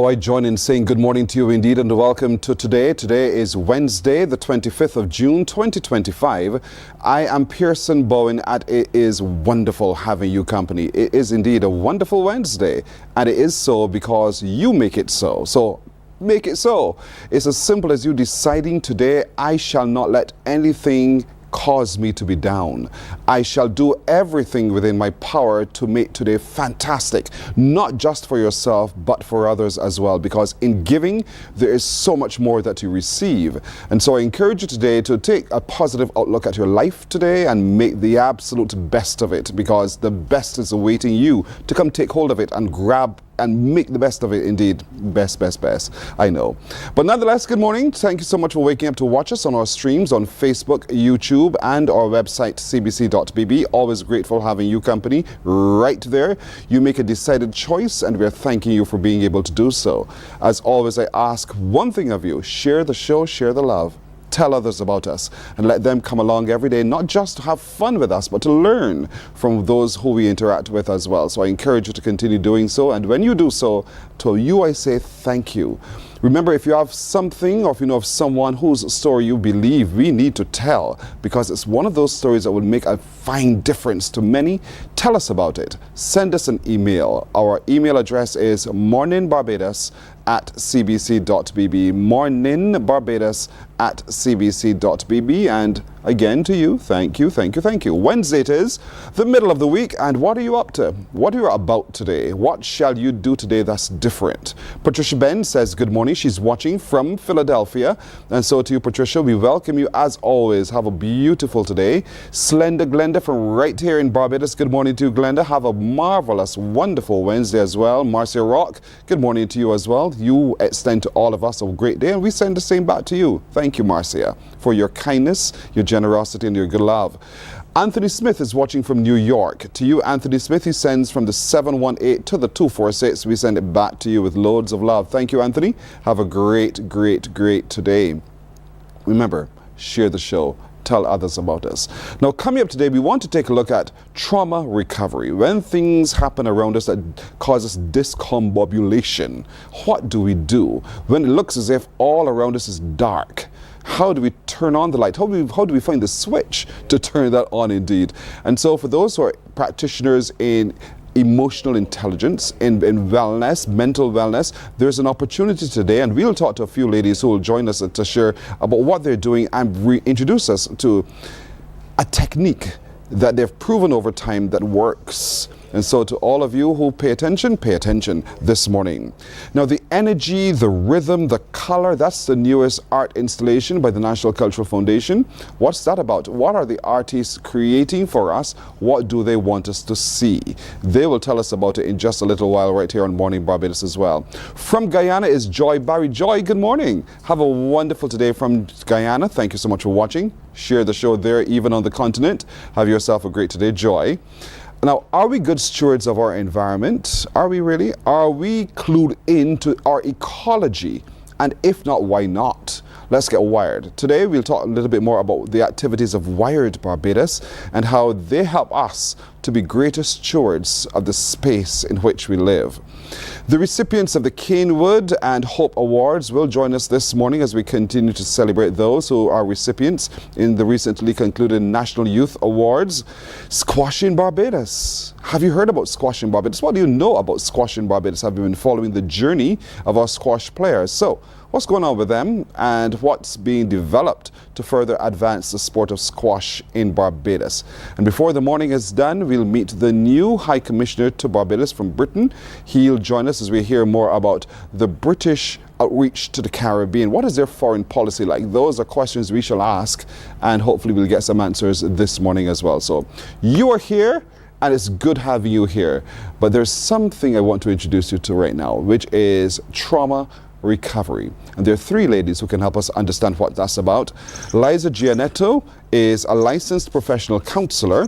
So I join in saying good morning to you indeed and welcome to today. Today is Wednesday, the 25th of June, 2025. I am Pearson Bowen and it is wonderful having you company. It is indeed a wonderful Wednesday and it is so because you make it so. So make it so. It's as simple as you deciding today, I shall not let anything cause me to be down. I shall do everything within my power to make today fantastic, not just for yourself, but for others as well, because in giving, there is so much more that you receive. And so I encourage you today to take a positive outlook at your life today and make the absolute best of it, because the best is awaiting you to come take hold of it and grab and make the best of it indeed. Best, I know. But nonetheless, good morning. Thank you so much for waking up to watch us on our streams on Facebook, YouTube, and our website, cbc.bb. Always grateful having you company right there. You make a decided choice, and we're thanking you for being able to do so. As always, I ask one thing of you. Share the show, share the love. Tell others about us and let them come along every day, not just to have fun with us, but to learn from those who we interact with as well. So I encourage you to continue doing so. And when you do so, to you I say thank you. Remember, if you have something or if you know of someone whose story you believe we need to tell, because it's one of those stories that will make a fine difference to many, tell us about it. Send us an email. Our email address is morninbarbados@cbc.bb. morninbarbados@cbc.bb. And again to you, thank you. Wednesday it is, the middle of the week, and what are you up to? What are you about today? What shall you do today that's different? Patricia Ben says good morning. She's watching from Philadelphia. And so to you, Patricia, we welcome you as always. Have a beautiful today. Slender Glenda from right here in Barbados. Good morning to you, Glenda. Have a marvelous, wonderful Wednesday as well. Marcia Rock, good morning to you as well. You extend to all of us a great day, and we send the same back to you. Thank you, Marcia, for your kindness, your generosity, and your good love. Anthony Smith is watching from New York. To you, Anthony Smith, he sends from the 718 to the 246. We send it back to you with loads of love. Thank you, Anthony. Have a great today. Remember, share the show. Tell others about us. Now, coming up today, we want to take a look at trauma recovery. When things happen around us that cause us discombobulation, what do we do? When it looks as if all around us is dark, how do we turn on the light? How do we find the switch to turn that on indeed? And so for those who are practitioners in emotional intelligence, in wellness, mental wellness, there's an opportunity today, and we'll talk to a few ladies who will join us to share about what they're doing and reintroduce us to a technique that they've proven over time that works. And so to all of you who pay attention this morning. Now, the energy, the rhythm, the color, that's the newest art installation by the National Cultural Foundation. What's that about? What are the artists creating for us? What do they want us to see? They will tell us about it in just a little while right here on Mornin Barbados as well. From Guyana is Joy Barry. Joy, good morning. Have a wonderful today from Guyana. Thank you so much for watching. Share the show there, even on the continent. Have yourself a great today, Joy. Now, are we good stewards of our environment? Are we really? Are we clued into our ecology? And if not, why not? Let's get wired. Today, we'll talk a little bit more about the activities of WIRRED Barbados and how they help us to be greater stewards of the space in which we live. The recipients of the Canewood and Hope Awards will join us this morning as we continue to celebrate those who are recipients in the recently concluded National Youth Awards. Squash in Barbados. Have you heard about squash in Barbados? What do you know about squash in Barbados? Have you been following the journey of our squash players? So, what's going on with them and what's being developed to further advance the sport of squash in Barbados? And before the morning is done, we'll meet the new High Commissioner to Barbados from Britain. He'll join us as we hear more about the British outreach to the Caribbean. What is their foreign policy like? Those are questions we shall ask, and hopefully we'll get some answers this morning as well. So you are here, and it's good having you here. But there's something I want to introduce you to right now, which is trauma recovery. And there are three ladies who can help us understand what that's about. Liza Gianetto is a licensed professional counselor.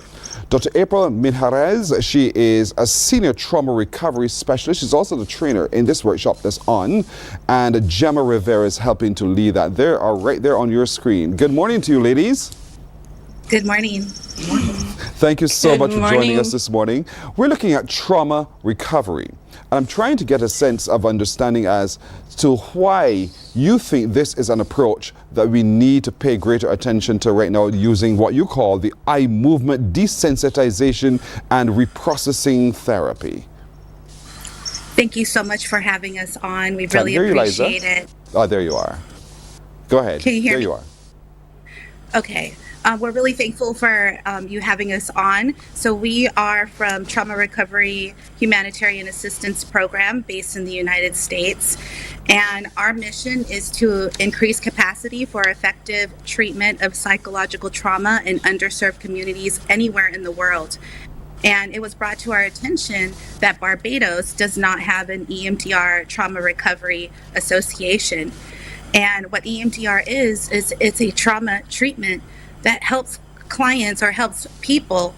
Dr. April Minjarez, she is a senior trauma recovery specialist. She's also the trainer in this workshop that's on. And Gemma Rivera is helping to lead that. They are right there on your screen. Good morning to you, ladies. Good morning. Thank you so much for joining morning. us this morning. We're looking at trauma recovery. And I'm trying to get a sense of understanding as to why you think this is an approach that we need to pay greater attention to right now, using what you call the eye movement desensitization and reprocessing therapy. Thank you so much for having us on. We Can I really hear you, appreciate Liza? it. Oh, there you are. Go ahead. Can you hear there me? you are. Okay. We're really thankful for you having us on. So we are from Trauma Recovery Humanitarian Assistance Program based in the United States. And our mission is to increase capacity for effective treatment of psychological trauma in underserved communities anywhere in the world. And it was brought to our attention that Barbados does not have an EMDR Trauma Recovery Association. And what EMDR is it's a trauma treatment that helps clients or helps people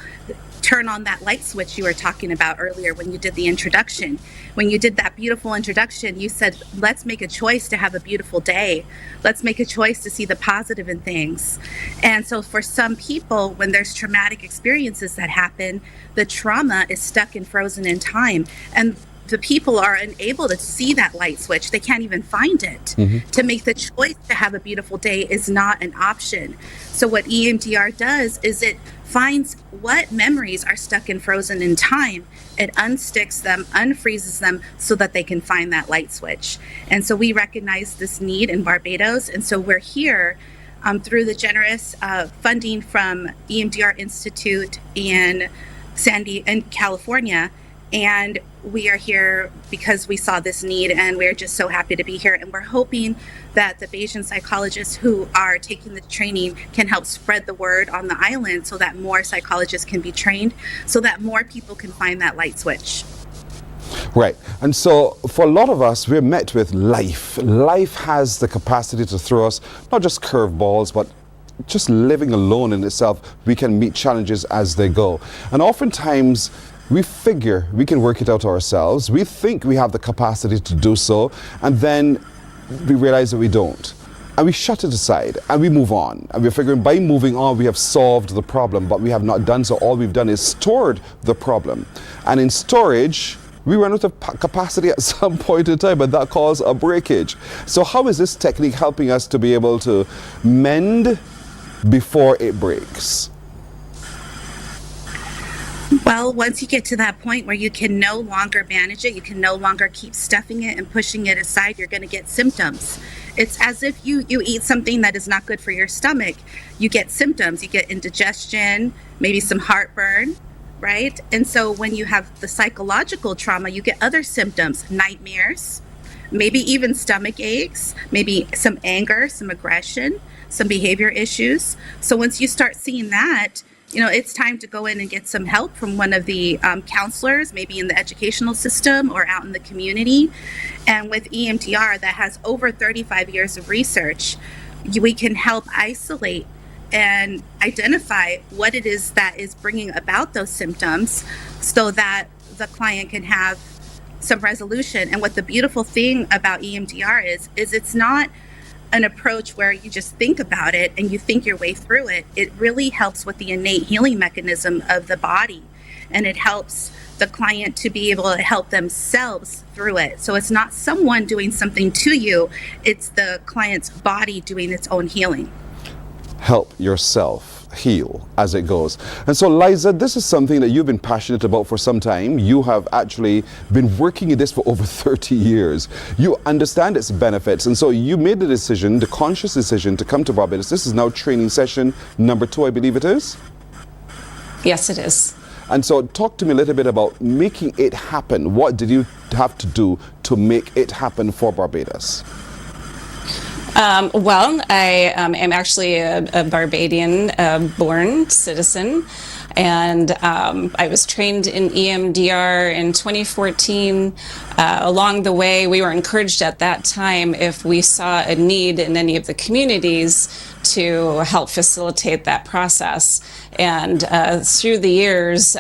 turn on that light switch you were talking about earlier when you did the introduction. When you did that beautiful introduction, you said, let's make a choice to have a beautiful day. Let's make a choice to see the positive in things. And so for some people, when there's traumatic experiences that happen, the trauma is stuck and frozen in time. And the people are unable to see that light switch. They can't even find it. To make the choice to have a beautiful day is not an option. So what EMDR does is it finds what memories are stuck and frozen in time. It unsticks them, unfreezes them so that they can find that light switch. And so we recognize this need in Barbados. And so we're here through the generous funding from EMDR Institute in California. And we are here because we saw this need, and we're just so happy to be here. And we're hoping that the Bayesian psychologists who are taking the training can help spread the word on the island so that more psychologists can be trained, so that more people can find that light switch. Right. And so for a lot of us, we're met with life. Life has the capacity to throw us not just curveballs, but just living alone in itself, we can meet challenges as they go. And oftentimes, we figure we can work it out ourselves. We think we have the capacity to do so, and then we realize that we don't. And we shut it aside and we move on. And we're figuring by moving on, we have solved the problem, but we have not done so. All we've done is stored the problem. And in storage, we run out of capacity at some point in time, and that causes a breakage. So how is this technique helping us to be able to mend before it breaks? Well, once you get to that point where you can no longer manage it, you can no longer keep stuffing it and pushing it aside, you're going to get symptoms. It's as if you eat something that is not good for your stomach. You get symptoms. You get indigestion, maybe some heartburn, right? And so when you have the psychological trauma, you get other symptoms, nightmares, maybe even stomach aches, maybe some anger, some aggression, some behavior issues. So once you start seeing that, it's time to go in and get some help from one of the counselors, maybe in the educational system or out in the community. And with EMDR, that has over 35 years of research, we can help isolate and identify what it is that is bringing about those symptoms so that the client can have some resolution. And what the beautiful thing about EMDR is it's not an approach where you just think about it and you think your way through it. It really helps with the innate healing mechanism of the body, and it helps the client to be able to help themselves through it. So it's not someone doing something to you, it's the client's body doing its own healing. Help yourself heal as it goes. And so, Liza, this is something that you've been passionate about for some time. You have actually been working in this for over 30 years. You understand its benefits, and so you made the conscious decision to come to Barbados. This is now training session number 2, I believe it is? Yes, it is. And so talk to me a little bit about making it happen. What did you have to do to make it happen for Barbados? Well, I am actually a Barbadian-born citizen, and I was trained in EMDR in 2014. Along the way, we were encouraged at that time if we saw a need in any of the communities to help facilitate that process. And through the years,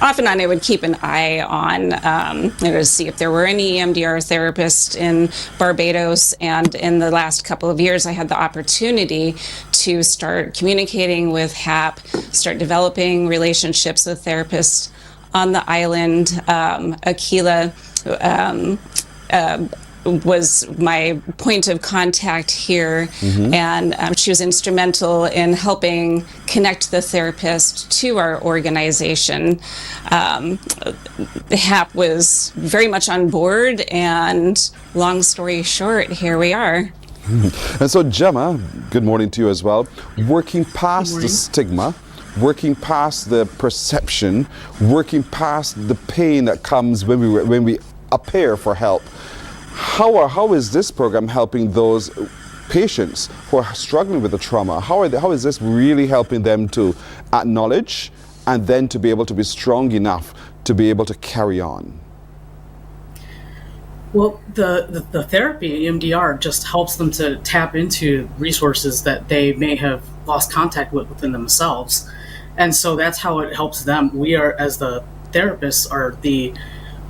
off and on, I would keep an eye on to see if there were any EMDR therapists in Barbados. And in the last couple of years, I had the opportunity to start communicating with HAP, start developing relationships with therapists on the island. Akila was my point of contact here, and she was instrumental in helping connect the therapist to our organization. HAP was very much on board, and long story short, here we are. And so, Gemma, good morning to you as well. Working past the stigma, working past the perception, working past the pain that comes when we appear for help. How is this program helping those patients who are struggling with the trauma? How is this really helping them to acknowledge and then to be able to be strong enough to be able to carry on? Well, the therapy, EMDR, just helps them to tap into resources that they may have lost contact with within themselves. And so that's how it helps them. We are, as the therapists, are the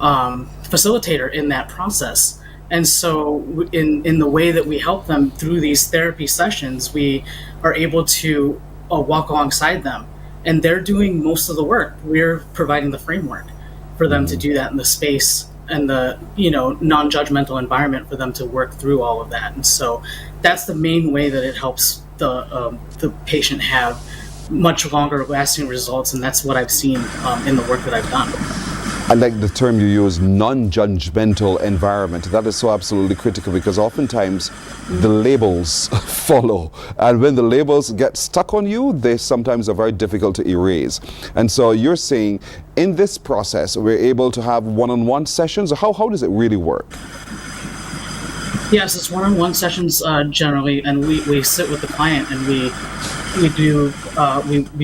facilitator in that process. And so in the way that we help them through these therapy sessions, we are able to walk alongside them. And they're doing most of the work. We're providing the framework for them to do that in the space and the non-judgmental environment for them to work through all of that. And so that's the main way that it helps the patient have much longer lasting results. And that's what I've seen in the work that I've done. I like the term you use, non-judgmental environment. That is so absolutely critical, because oftentimes the labels follow. And when the labels get stuck on you, they sometimes are very difficult to erase. And so you're saying in this process, we're able to have one-on-one sessions. How does it really work? Yes, it's one-on-one sessions generally, and we sit with the client and we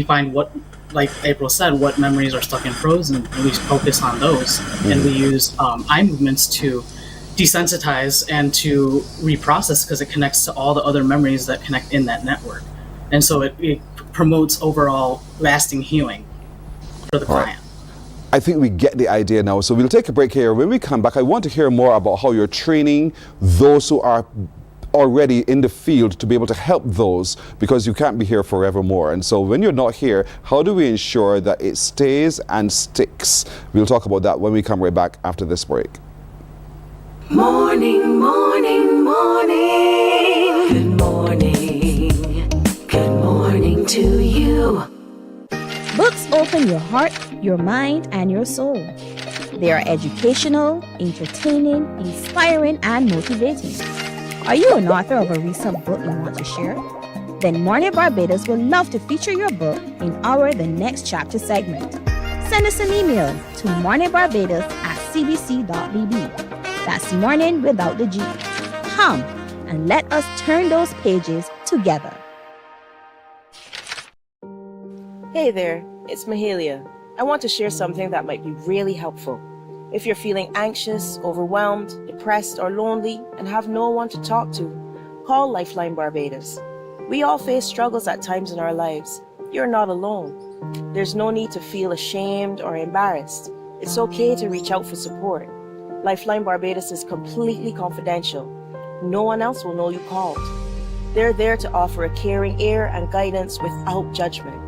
find what, like April said, what memories are stuck and frozen, and we focus on those. And we use eye movements to desensitize and to reprocess, because it connects to all the other memories that connect in that network. And so it promotes overall lasting healing for the client. I think we get the idea now. So we'll take a break here. When we come back, I want to hear more about how you're training those who are already in the field to be able to help those, because you can't be here forevermore. And so when you're not here, how do we ensure that it stays and sticks? We'll talk about that when we come right back after this break. Morning, morning, morning. Good morning. Good morning to you. Books open your heart, your mind, and your soul. They are educational, entertaining, inspiring, and motivating. Are you an author of a recent book you want to share? Then Mornin Barbados would love to feature your book in our The Next Chapter segment. Send us an email to morninbarbados@cbc.bb. That's morning without the G. Come and let us turn those pages together. Hey there, it's Mahalia. I want to share something that might be really helpful. If you're feeling anxious, overwhelmed, depressed, or lonely and have no one to talk to, call Lifeline Barbados. We all face struggles at times in our lives. You're not alone. There's no need to feel ashamed or embarrassed. It's okay to reach out for support. Lifeline Barbados is completely confidential. No one else will know you called. They're there to offer a caring ear and guidance without judgment.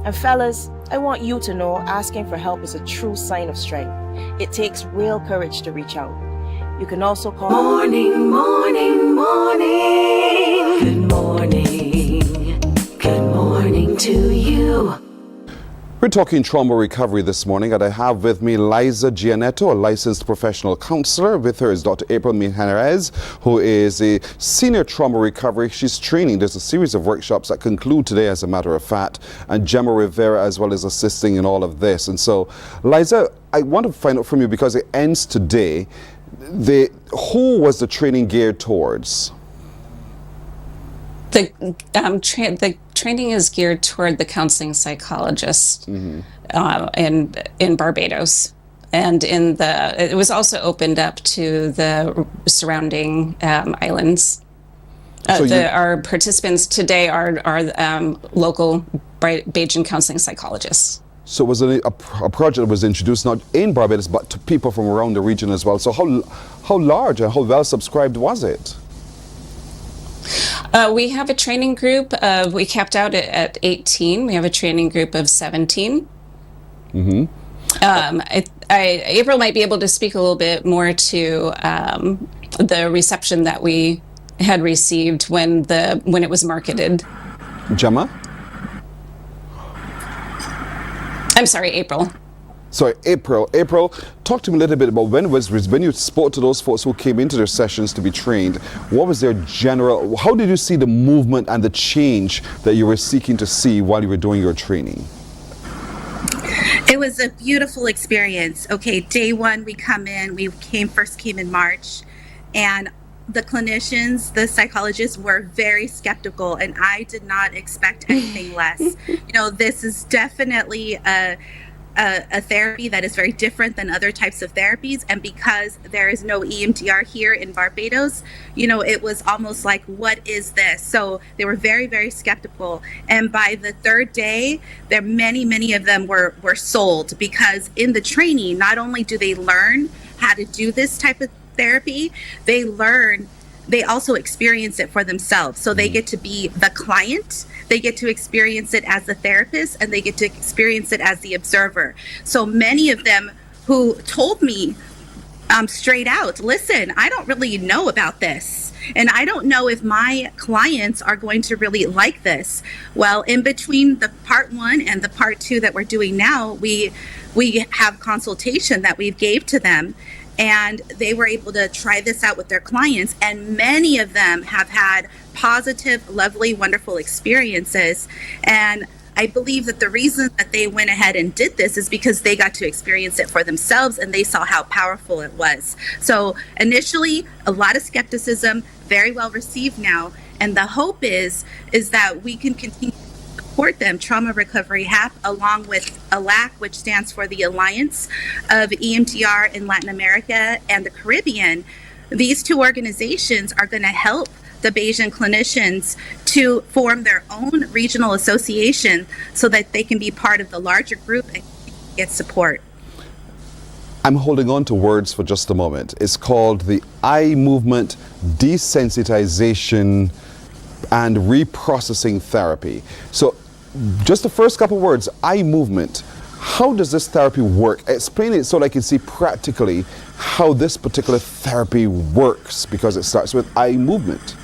And fellas, I want you to know asking for help is a true sign of strength. It takes real courage to reach out. You can also call Morning, morning, morning. Good morning. Good morning to you. We're talking trauma recovery this morning, and I have with me Liza Gianetto, a licensed professional counselor. With her is Dr. April Mijares, who is a senior trauma recovery. She's training. There's a series of workshops that conclude today, as a matter of fact, and Gemma Rivera as well as assisting in all of this. And so, Liza, I want to find out from you, because it ends today, who was the training geared towards? The training is geared toward the counseling psychologists in Barbados, and it was also opened up to the surrounding islands. Our participants today are local Bajan counseling psychologists. So it was a project that was introduced not in Barbados but to people from around the region as well. So how large and how well subscribed was it? We have a training group of, we capped out at 18. We have a training group of 17. April might be able to speak a little bit more to the reception that we had received when it was marketed. Gemma? I'm sorry, April. Sorry, April. April, talk to me a little bit about when you spoke to those folks who came into their sessions to be trained. What was their general? How did you see the movement and the change that you were seeking to see while you were doing your training? It was a beautiful experience. Okay, day one, we first came in March, and the clinicians, the psychologists were very skeptical, and I did not expect anything less. This is definitely a therapy that is very different than other types of therapies. And because there is no EMDR here in Barbados, it was almost like, what is this? So they were very, very skeptical. And by the third day, many of them were sold, because in the training, not only do they learn how to do this type of therapy, they also experience it for themselves. So they get to be the client, they get to experience it as the therapist, and they get to experience it as the observer. So many of them who told me straight out, listen, I don't really know about this, and I don't know if my clients are going to really like this. Well, in between the part 1 and the part 2 that we're doing now, we have consultation that we gave to them, and they were able to try this out with their clients, and many of them have had positive, lovely, wonderful experiences. And I believe that the reason that they went ahead and did this is because they got to experience it for themselves, and they saw how powerful it was. So initially, a lot of skepticism, very well received now, and the hope is that we can continue support them. Trauma Recovery HAP, along with ALAC, which stands for the Alliance of EMDR in Latin America and the Caribbean. These two organizations are going to help the Bayesian clinicians to form their own regional association so that they can be part of the larger group and get support. I'm holding on to words for just a moment. It's called the eye movement desensitization and reprocessing therapy. So just the first couple words, eye movement. How does this therapy work? Explain it so that I can see practically how this particular therapy works, because it starts with eye movement.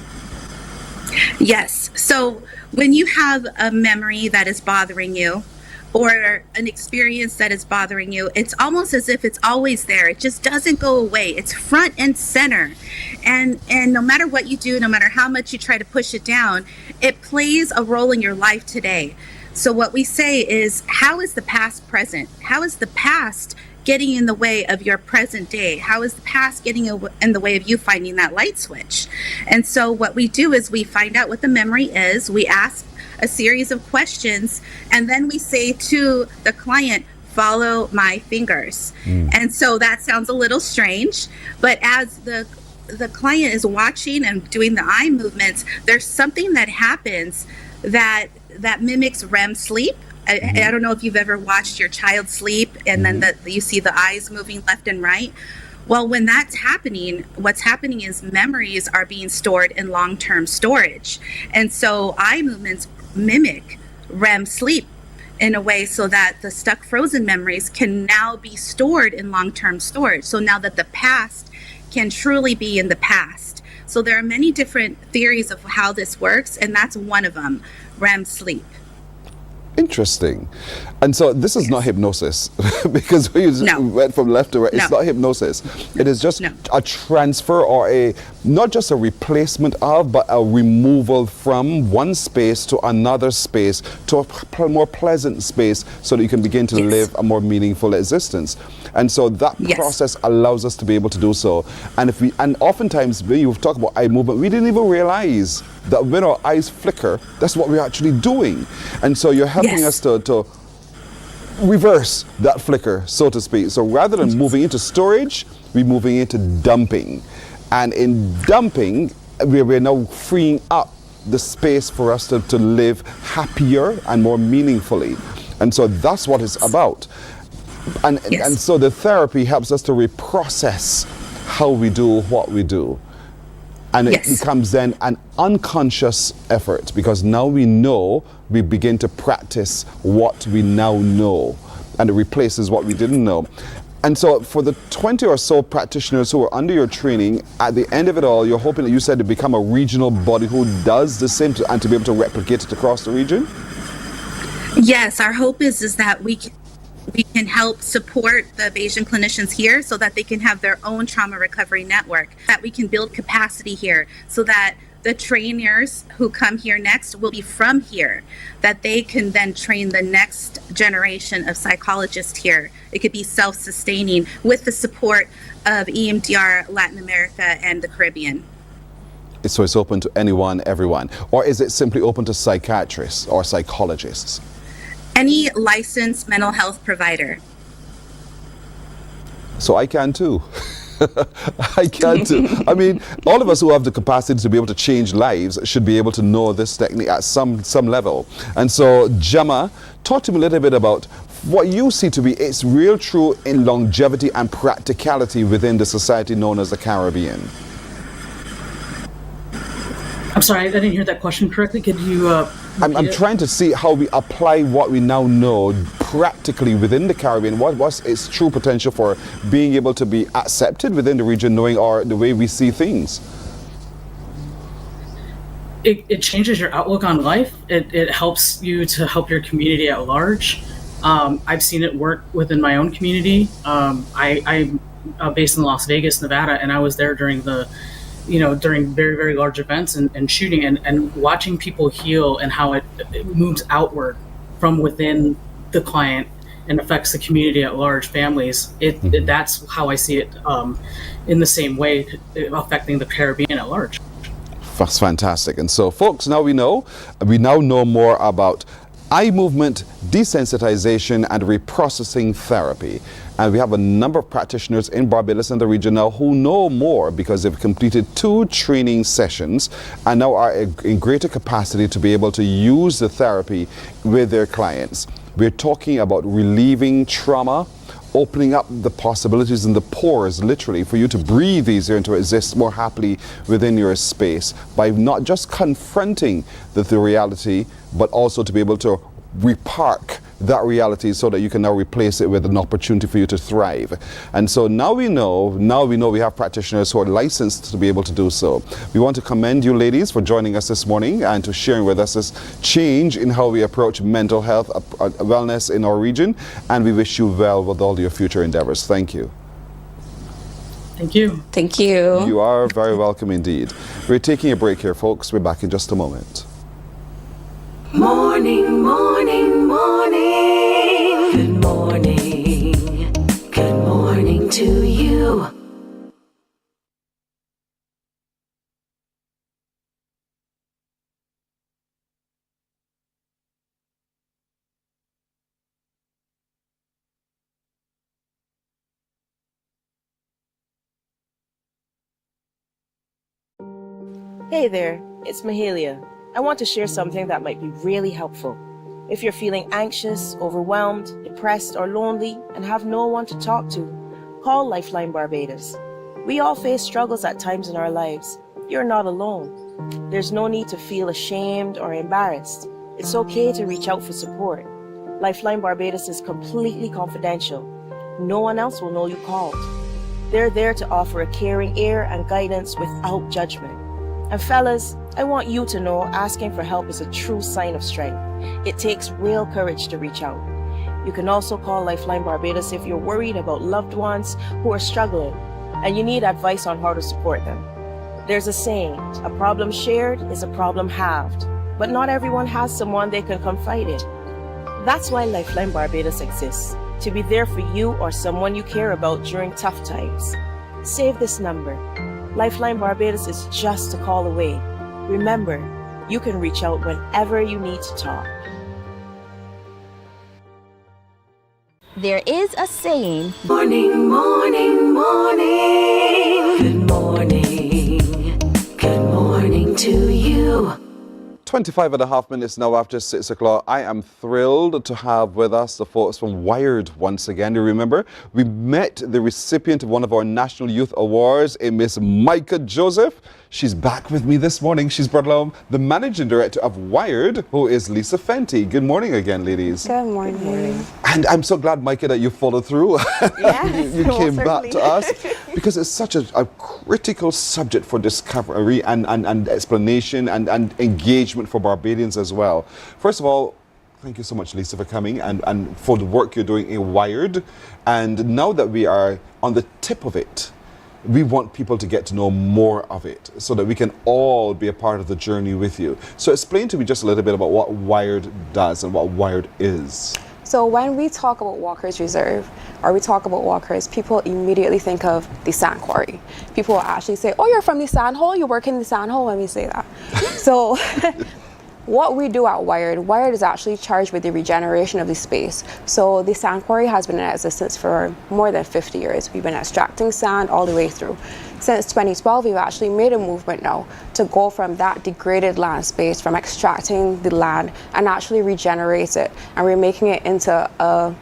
Yes. So when you have a memory that is bothering you, or an experience that is bothering you, it's almost as if it's always there. It just doesn't go away. It's front and center. And no matter what you do, no matter how much you try to push it down, it plays a role in your life today. So what we say is, how is the past present? How is the past getting in the way of your present day? How is the past getting in the way of you finding that light switch? And so what we do is we find out what the memory is. We ask a series of questions, and then we say to the client, follow my fingers. And so that sounds a little strange, but as the client is watching and doing the eye movements, there's something that happens that mimics REM sleep. I don't know if you've ever watched your child sleep and then you see the eyes moving left and right. Well, when that's happening, what's happening is memories are being stored in long-term storage. And so eye movements mimic REM sleep in a way so that the stuck frozen memories can now be stored in long-term storage. So now that the past can truly be in the past. So there are many different theories of how this works, and that's one of them, REM sleep. Interesting. And so this is not hypnosis, because we went from left to right. It's not hypnosis. It is just a transfer, or not just a replacement of, but a removal from one space to another space, to a more pleasant space, so that you can begin to live a more meaningful existence. And so that process allows us to be able to do so. And oftentimes when you talk about eye movement, we didn't even realize that when our eyes flicker, that's what we're actually doing. And so you're helping us to reverse that flicker, so to speak. So rather than moving into storage, we're moving into dumping. And in dumping, we're now freeing up the space for us to live happier and more meaningfully. And so that's what it's about. And so the therapy helps us to reprocess how we do what we do. And it Yes. becomes then an unconscious effort, because now we know, we begin to practice what we now know, and it replaces what we didn't know. And so for the 20 or so practitioners who are under your training, at the end of it all, you're hoping that you said to become a regional body who does the same and to be able to replicate it across the region? Yes, our hope is that we can help support the Bayesian clinicians here so that they can have their own trauma recovery network, that we can build capacity here so that the trainers who come here next will be from here, that they can then train the next generation of psychologists here. It could be self-sustaining with the support of EMDR Latin America and the Caribbean. So it's open to anyone, everyone? Or is it simply open to psychiatrists or psychologists? Any licensed mental health provider. So I can too. I can too. I mean, all of us who have the capacity to be able to change lives should be able to know this technique at some level. And so, Gemma, talk to me a little bit about what you see to be its real true in longevity and practicality within the society known as the Caribbean. I'm sorry, I didn't hear that question correctly. Could you I'm trying to see how we apply what we now know practically within the Caribbean. What's its true potential for being able to be accepted within the region, knowing the way we see things? It changes your outlook on life. It helps you to help your community at large. I've seen it work within my own community. I'm based in Las Vegas, Nevada, and I was there during during very, very large events and shooting and watching people heal and how it moves outward from within the client and affects the community at large, families. That's how I see it in the same way, affecting the Caribbean at large. That's fantastic. And so, folks, now we now know more about eye movement desensitization and reprocessing therapy. And we have a number of practitioners in Barbados and the region now who know more because they've completed 2 training sessions and now are in greater capacity to be able to use the therapy with their clients. We're talking about relieving trauma, opening up the possibilities and the pores, literally, for you to breathe easier and to exist more happily within your space by not just confronting the reality, but also to be able to repark that reality so that you can now replace it with an opportunity for you to thrive. And so now we know we have practitioners who are licensed to be able to do so. We want to commend you ladies for joining us this morning and to sharing with us this change in how we approach mental health, wellness in our region, and we wish you well with all your future endeavors. Thank you. Thank you. Thank you. You are very welcome indeed. We're taking a break here, folks. We're back in just a moment. Morning, morning, morning. Good morning. Good morning to you. Hey there, it's Mahalia. I want to share something that might be really helpful. If you're feeling anxious, overwhelmed, depressed, or lonely and have no one to talk to, call Lifeline Barbados. We all face struggles at times in our lives. You're not alone. There's no need to feel ashamed or embarrassed. It's okay to reach out for support. Lifeline Barbados is completely confidential. No one else will know you called. They're there to offer a caring ear and guidance without judgment. And fellas, I want you to know asking for help is a true sign of strength. It takes real courage to reach out. You can also call Lifeline Barbados if you're worried about loved ones who are struggling and you need advice on how to support them. There's a saying, a problem shared is a problem halved, but not everyone has someone they can confide in. That's why Lifeline Barbados exists, to be there for you or someone you care about during tough times. Save this number. Lifeline Barbados is just a call away. Remember, you can reach out whenever you need to talk. There is a saying, Morning, morning, morning. Good morning. Good morning to you. 25 and a half minutes now after 6 o'clock. I am thrilled to have with us the folks from WIRRED once again. You remember, we met the recipient of one of our National Youth Awards, a Miss Micah Joseph. She's back with me this morning. She's brought along the Managing Director of WIRRED, who is Lisa Fenty. Good morning again, ladies. Good morning. Good morning. And I'm so glad, Micah, that you followed through. Yes, you came back certainly. to us because it's such a critical subject for discovery and explanation and engagement for Barbadians as well. First of all, thank you so much, Lisa, for coming and for the work you're doing in WIRRED. And now that we are on the tip of it, we want people to get to know more of it so that we can all be a part of the journey with you. So explain to me just a little bit about what WIRRED does and what WIRRED is. So when we talk about Walker's Reserve, or we talk about Walker's, people immediately think of the sand quarry. People will actually say, oh, you're from the sand hole, you work in the sand hole when we say that. So what we do at WIRRED is actually charged with the regeneration of the space. So the sand quarry has been in existence for more than 50 years. We've been extracting sand all the way through. Since 2012, we've actually made a movement now to go from that degraded land space, from extracting the land and actually regenerate it. And we're making it into a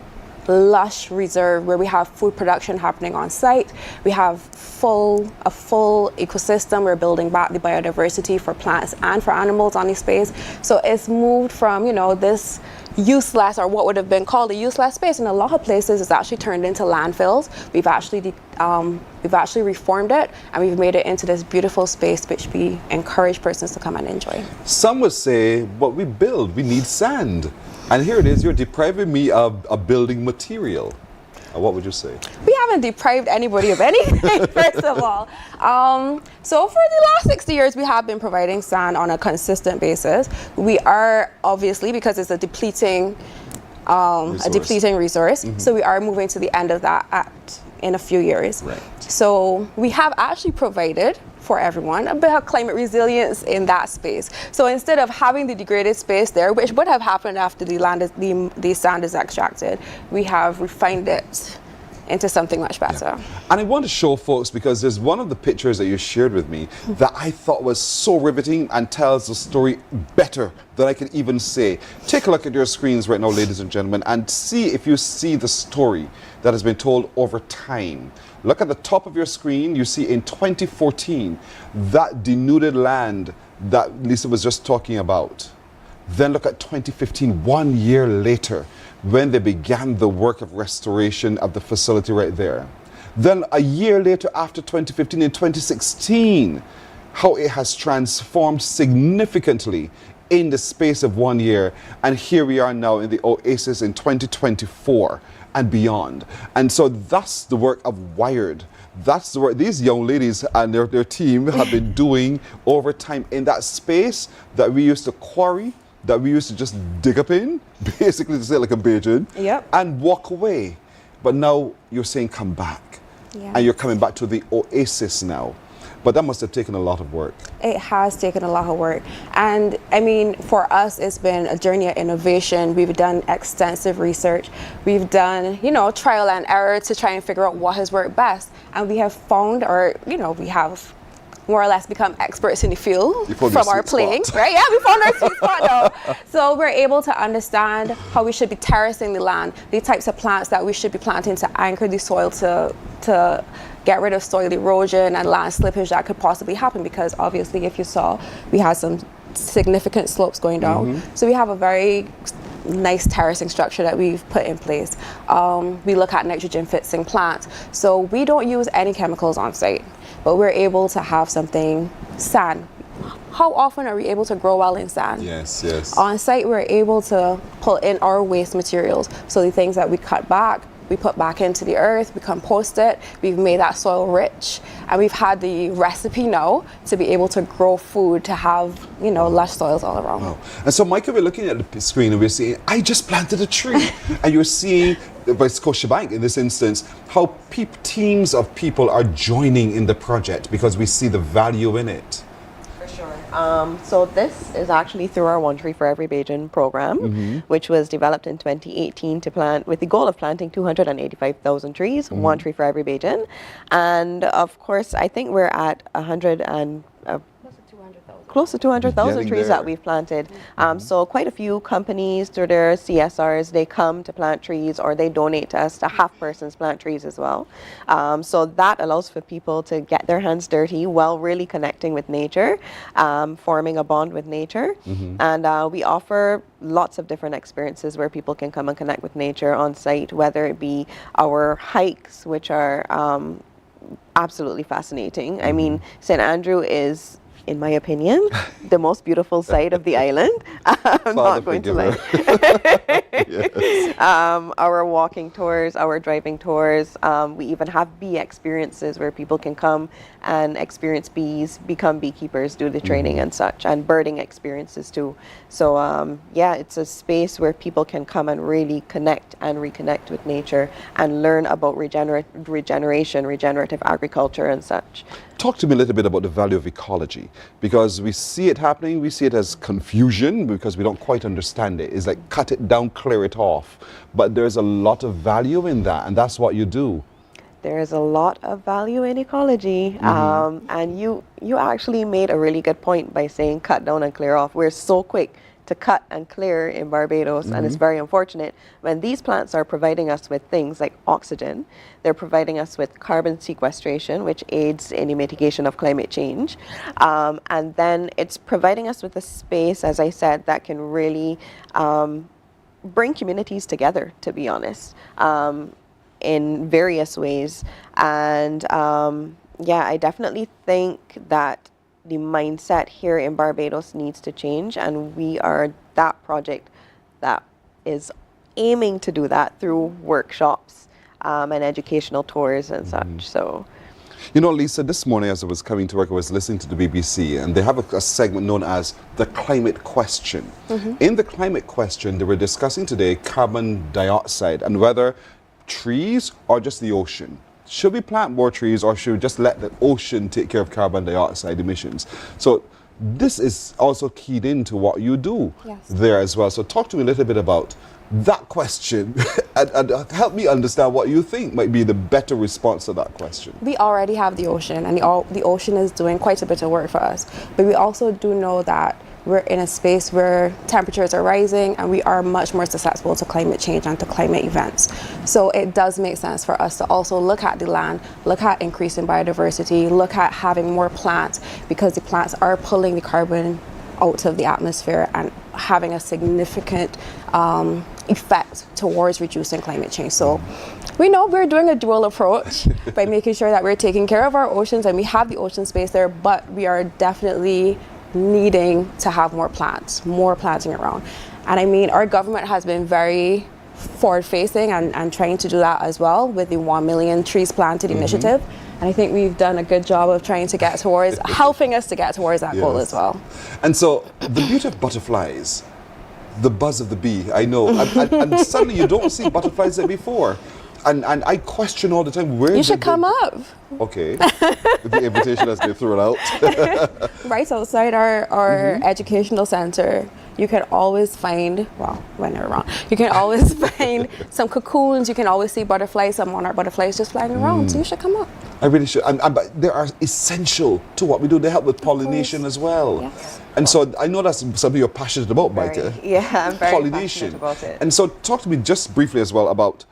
lush reserve where we have food production happening on site. We have a full ecosystem. We're building back the biodiversity for plants and for animals on the space. So it's moved from, you know, this useless, or what would have been called a useless space in a lot of places, it's actually turned into landfills. We've actually reformed it, and we've made it into this beautiful space which we encourage persons to come and enjoy. Some would say, what we build, we need sand. And here it is, you're depriving me of a building material. What would you say? We haven't deprived anybody of anything, first of all. So for the last 60 years, we have been providing sand on a consistent basis. We are obviously, because it's a depleting resource, so we are moving to the end of that in a few years. Right. So we have actually provided for everyone a bit of climate resilience in that space. So instead of having the degraded space there, which would have happened after the sand is extracted, we have refined it into something much better. Yeah. And I want to show folks, because there's one of the pictures that you shared with me that I thought was so riveting and tells the story better than I could even say. Take a look at your screens right now, ladies and gentlemen, and see if you see the story that has been told over time. Look at the top of your screen. You see in 2014, that denuded land that Lisa was just talking about. Then look at 2015, 1 year later, when they began the work of restoration of the facility right there. Then a year later, after 2015, in 2016, how it has transformed significantly in the space of 1 year. And here we are now in the Oasis in 2024 and beyond. And so that's the work of WIRRED. That's the work these young ladies and their team have been doing over time in that space that we used to quarry, that we used to just dig up in, basically to say like a Bajan, and walk away. But now you're saying come back. Yeah. And you're coming back to the Oasis now. But that must have taken a lot of work. It has taken a lot of work. And I mean, for us, it's been a journey of innovation. We've done extensive research. We've done, you know, trial and error to try and figure out what has worked best. And we have found, or, you know, we have more or less become experts in the field from our playing, right? Yeah, we found our sweet spot now. So we're able to understand how we should be terracing the land, the types of plants that we should be planting to anchor the soil to get rid of soil erosion and land slippage that could possibly happen, because obviously, if you saw, we had some significant slopes going down. So we have a very nice terracing structure that we've put in place. We look at nitrogen fixing plants. So we don't use any chemicals on site, but we're able to have something sand. How often are we able to grow well in sand? Yes, yes. On site, we're able to pull in our waste materials. So the things that we cut back, we put back into the earth, we compost it, we've made that soil rich, and we've had the recipe now to be able to grow food, to have, you know, lush soils all around. Wow. And so, Micah, we're looking at the screen and we're seeing, I just planted a tree. And you're seeing, by Scotiabank in this instance, how teams of people are joining in the project because we see the value in it. So this is actually through our One Tree for Every Bajan program, which was developed in 2018 to plant with the goal of planting 285,000 trees, one tree for every Bajan. And of course, I think we're at 200,000. close to 200,000 Getting trees there. that we've planted. So quite a few companies through their CSRs, they come to plant trees or they donate to us to have persons plant trees as well. So that allows for people to get their hands dirty while really connecting with nature, forming a bond with nature. And we offer lots of different experiences where people can come and connect with nature on site, whether it be our hikes, which are absolutely fascinating. I mean, St. Andrew is, in my opinion, the most beautiful site of the island. I'm not going to lie. Our walking tours, our driving tours, we even have bee experiences where people can come and experience bees, become beekeepers, do the training and such, and birding experiences too. So yeah, it's a space where people can come and really connect and reconnect with nature and learn about regeneration, regenerative agriculture and such. Talk to me a little bit about the value of ecology, because we see it happening, we see it as confusion because we don't quite understand it. It's like cut it down, clear it off. But there's a lot of value in that, and that's what you do. There is a lot of value in ecology, and you actually made a really good point by saying cut down and clear off. We're so quick to cut and clear in Barbados, and it's very unfortunate when these plants are providing us with things like oxygen. They're providing us with carbon sequestration, which aids in the mitigation of climate change, and then it's providing us with a space, as I said, that can really bring communities together, to be honest, in various ways. And yeah, I definitely think that the mindset here in Barbados needs to change, and we are that project that is aiming to do that through workshops and educational tours and such. So, you know, Lisa, this morning as I was coming to work, I was listening to the BBC, and they have a segment known as the Climate Question. In the Climate Question, they were discussing today carbon dioxide and whether trees or just the ocean. Should we plant more trees, or should we just let the ocean take care of carbon dioxide emissions? So this is also keyed into what you do there as well. So talk to me a little bit about that question and help me understand what you think might be the better response to that question. We already have the ocean, and the ocean is doing quite a bit of work for us. But we also do know that we're in a space where temperatures are rising and we are much more susceptible to climate change and to climate events. So it does make sense for us to also look at the land, look at increasing biodiversity, look at having more plants, because the plants are pulling the carbon out of the atmosphere and having a significant effect towards reducing climate change. So we know we're doing a dual approach by making sure that we're taking care of our oceans, and we have the ocean space there, but we are definitely needing to have more planting around. And I mean, our government has been very forward-facing and trying to do that as well with the 1 million trees planted initiative. And I think we've done a good job of trying to get towards, helping us to get towards that goal as well. And so the beauty of butterflies, the buzz of the bee, I know, and suddenly you don't see butterflies there before. And I question all the time, where you should come up. Okay, the invitation has been thrown out. Right outside our educational center, you can always find, well, when they're around, you can always find some cocoons, you can always see butterflies, some monarch butterflies just flying around, so you should come up. I really should, but they are essential to what we do. They help with pollination as well. Yes. And so I know that's something you're passionate about, Micah. Yeah, I'm very pollination. passionate about it. And so talk to me just briefly as well about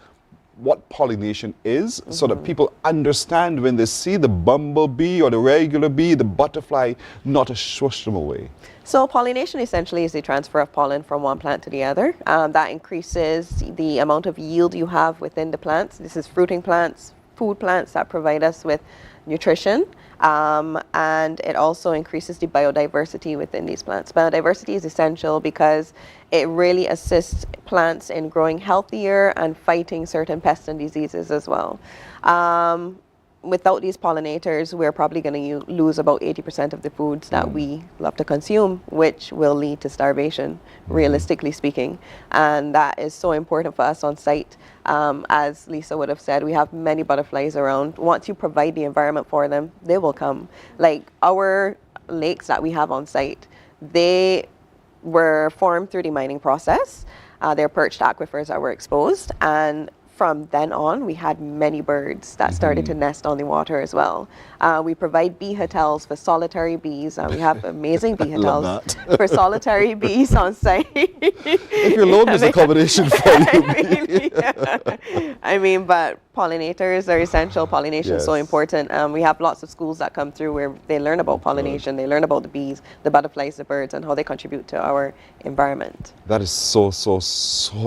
what pollination is, so that people understand when they see the bumblebee or the regular bee, the butterfly, not to swoosh them away. So pollination essentially is the transfer of pollen from one plant to the other. That increases the amount of yield you have within the plants. This is fruiting plants, food plants that provide us with nutrition, and it also increases the biodiversity within these plants. Biodiversity is essential because it really assists plants in growing healthier and fighting certain pests and diseases as well. Without these pollinators, we're probably going to lose about 80% of the foods that we love to consume, which will lead to starvation, realistically speaking. And that is so important for us on site. As Lisa would have said, we have many butterflies around. Once you provide the environment for them, they will come. Like our lakes that we have on site, they were formed through the mining process. They're perched aquifers that were exposed, and from then on, we had many birds that started to nest on the water as well. We provide bee hotels for solitary bees. We have amazing bee hotels for solitary bees on site. If your loan is accommodation for you. I mean, but pollinators are essential. Pollination is so important. We have lots of schools that come through where they learn about pollination, they learn about the bees, the butterflies, the birds, and how they contribute to our environment. That is so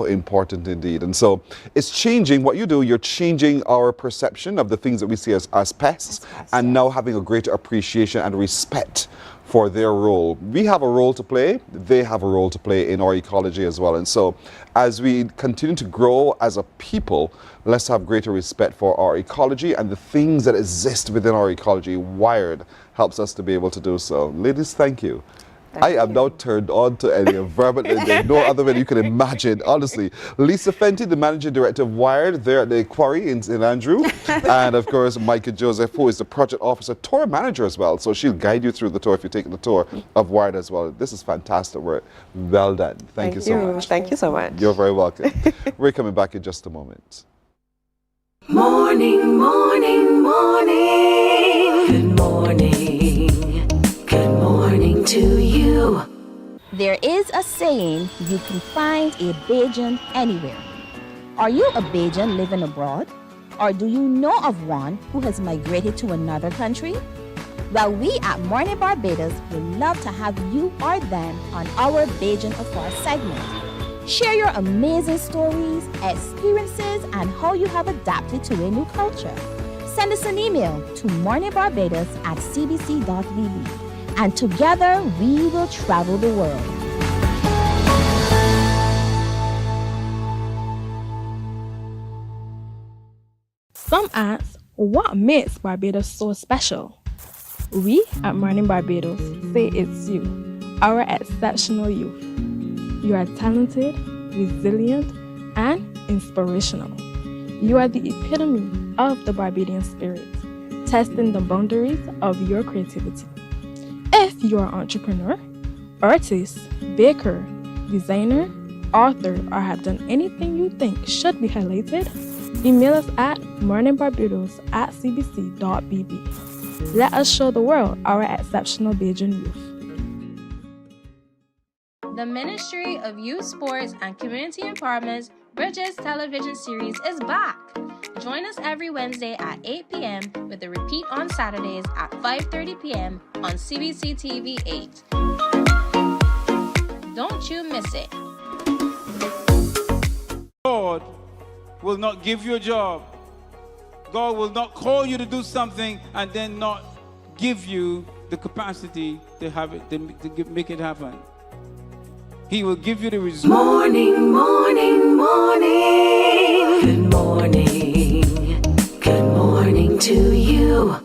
important indeed. And so it's changing what you do. You're changing our perception of the things that we see as pests, and now having a greater appreciation and respect for their role. We have a role to play. They have a role to play in our ecology as well. And so as we continue to grow as a people, let's have greater respect for our ecology and the things that exist within our ecology. WIRRED helps us to be able to do so. Ladies, thank you. I am now turned on to any environment. There's no other way you can imagine, honestly. Lisa Fenty, the Managing Director of WIRRED, there at the quarry in St. Andrew. And of course, Micah Joseph, who is the Project Officer, Tour Manager as well. So she'll guide you through the tour if you're taking the tour of WIRRED as well. This is fantastic work. Well done. Thank you so much. Thank you so much. You're very welcome. We're coming back in just a moment. Morning, morning, morning. Good morning. Good morning to you. There is a saying, you can find a Bajan anywhere. Are you a Bajan living abroad? Or do you know of one who has migrated to another country? Well, we at Mornin Barbados would love to have you or them on our Bajan Afar segment. Share your amazing stories, experiences, and how you have adapted to a new culture. Send us an email to morninbarbados@cbc.vb. And together we will travel the world. Some ask, what makes Barbados so special? We at Mornin Barbados say it's you, our exceptional youth. You are talented, resilient, and inspirational. You are the epitome of the Barbadian spirit, testing the boundaries of your creativity. If you are an entrepreneur, artist, baker, designer, author, or have done anything you think should be highlighted, email us at morninbarbados@cbc.bb. Let us show the world our exceptional Bajan youth. The Ministry of Youth, Sports and Community Empowerment's Bridges television series is back. Join us every Wednesday at 8 p.m. with a repeat on Saturdays at 5:30 p.m. on CBC TV 8. Don't you miss it. God will not give you a job. God will not call you to do something and then not give you the capacity to have it, to make it happen. He will give you the results. Morning, morning, morning. Good morning. Good morning to you.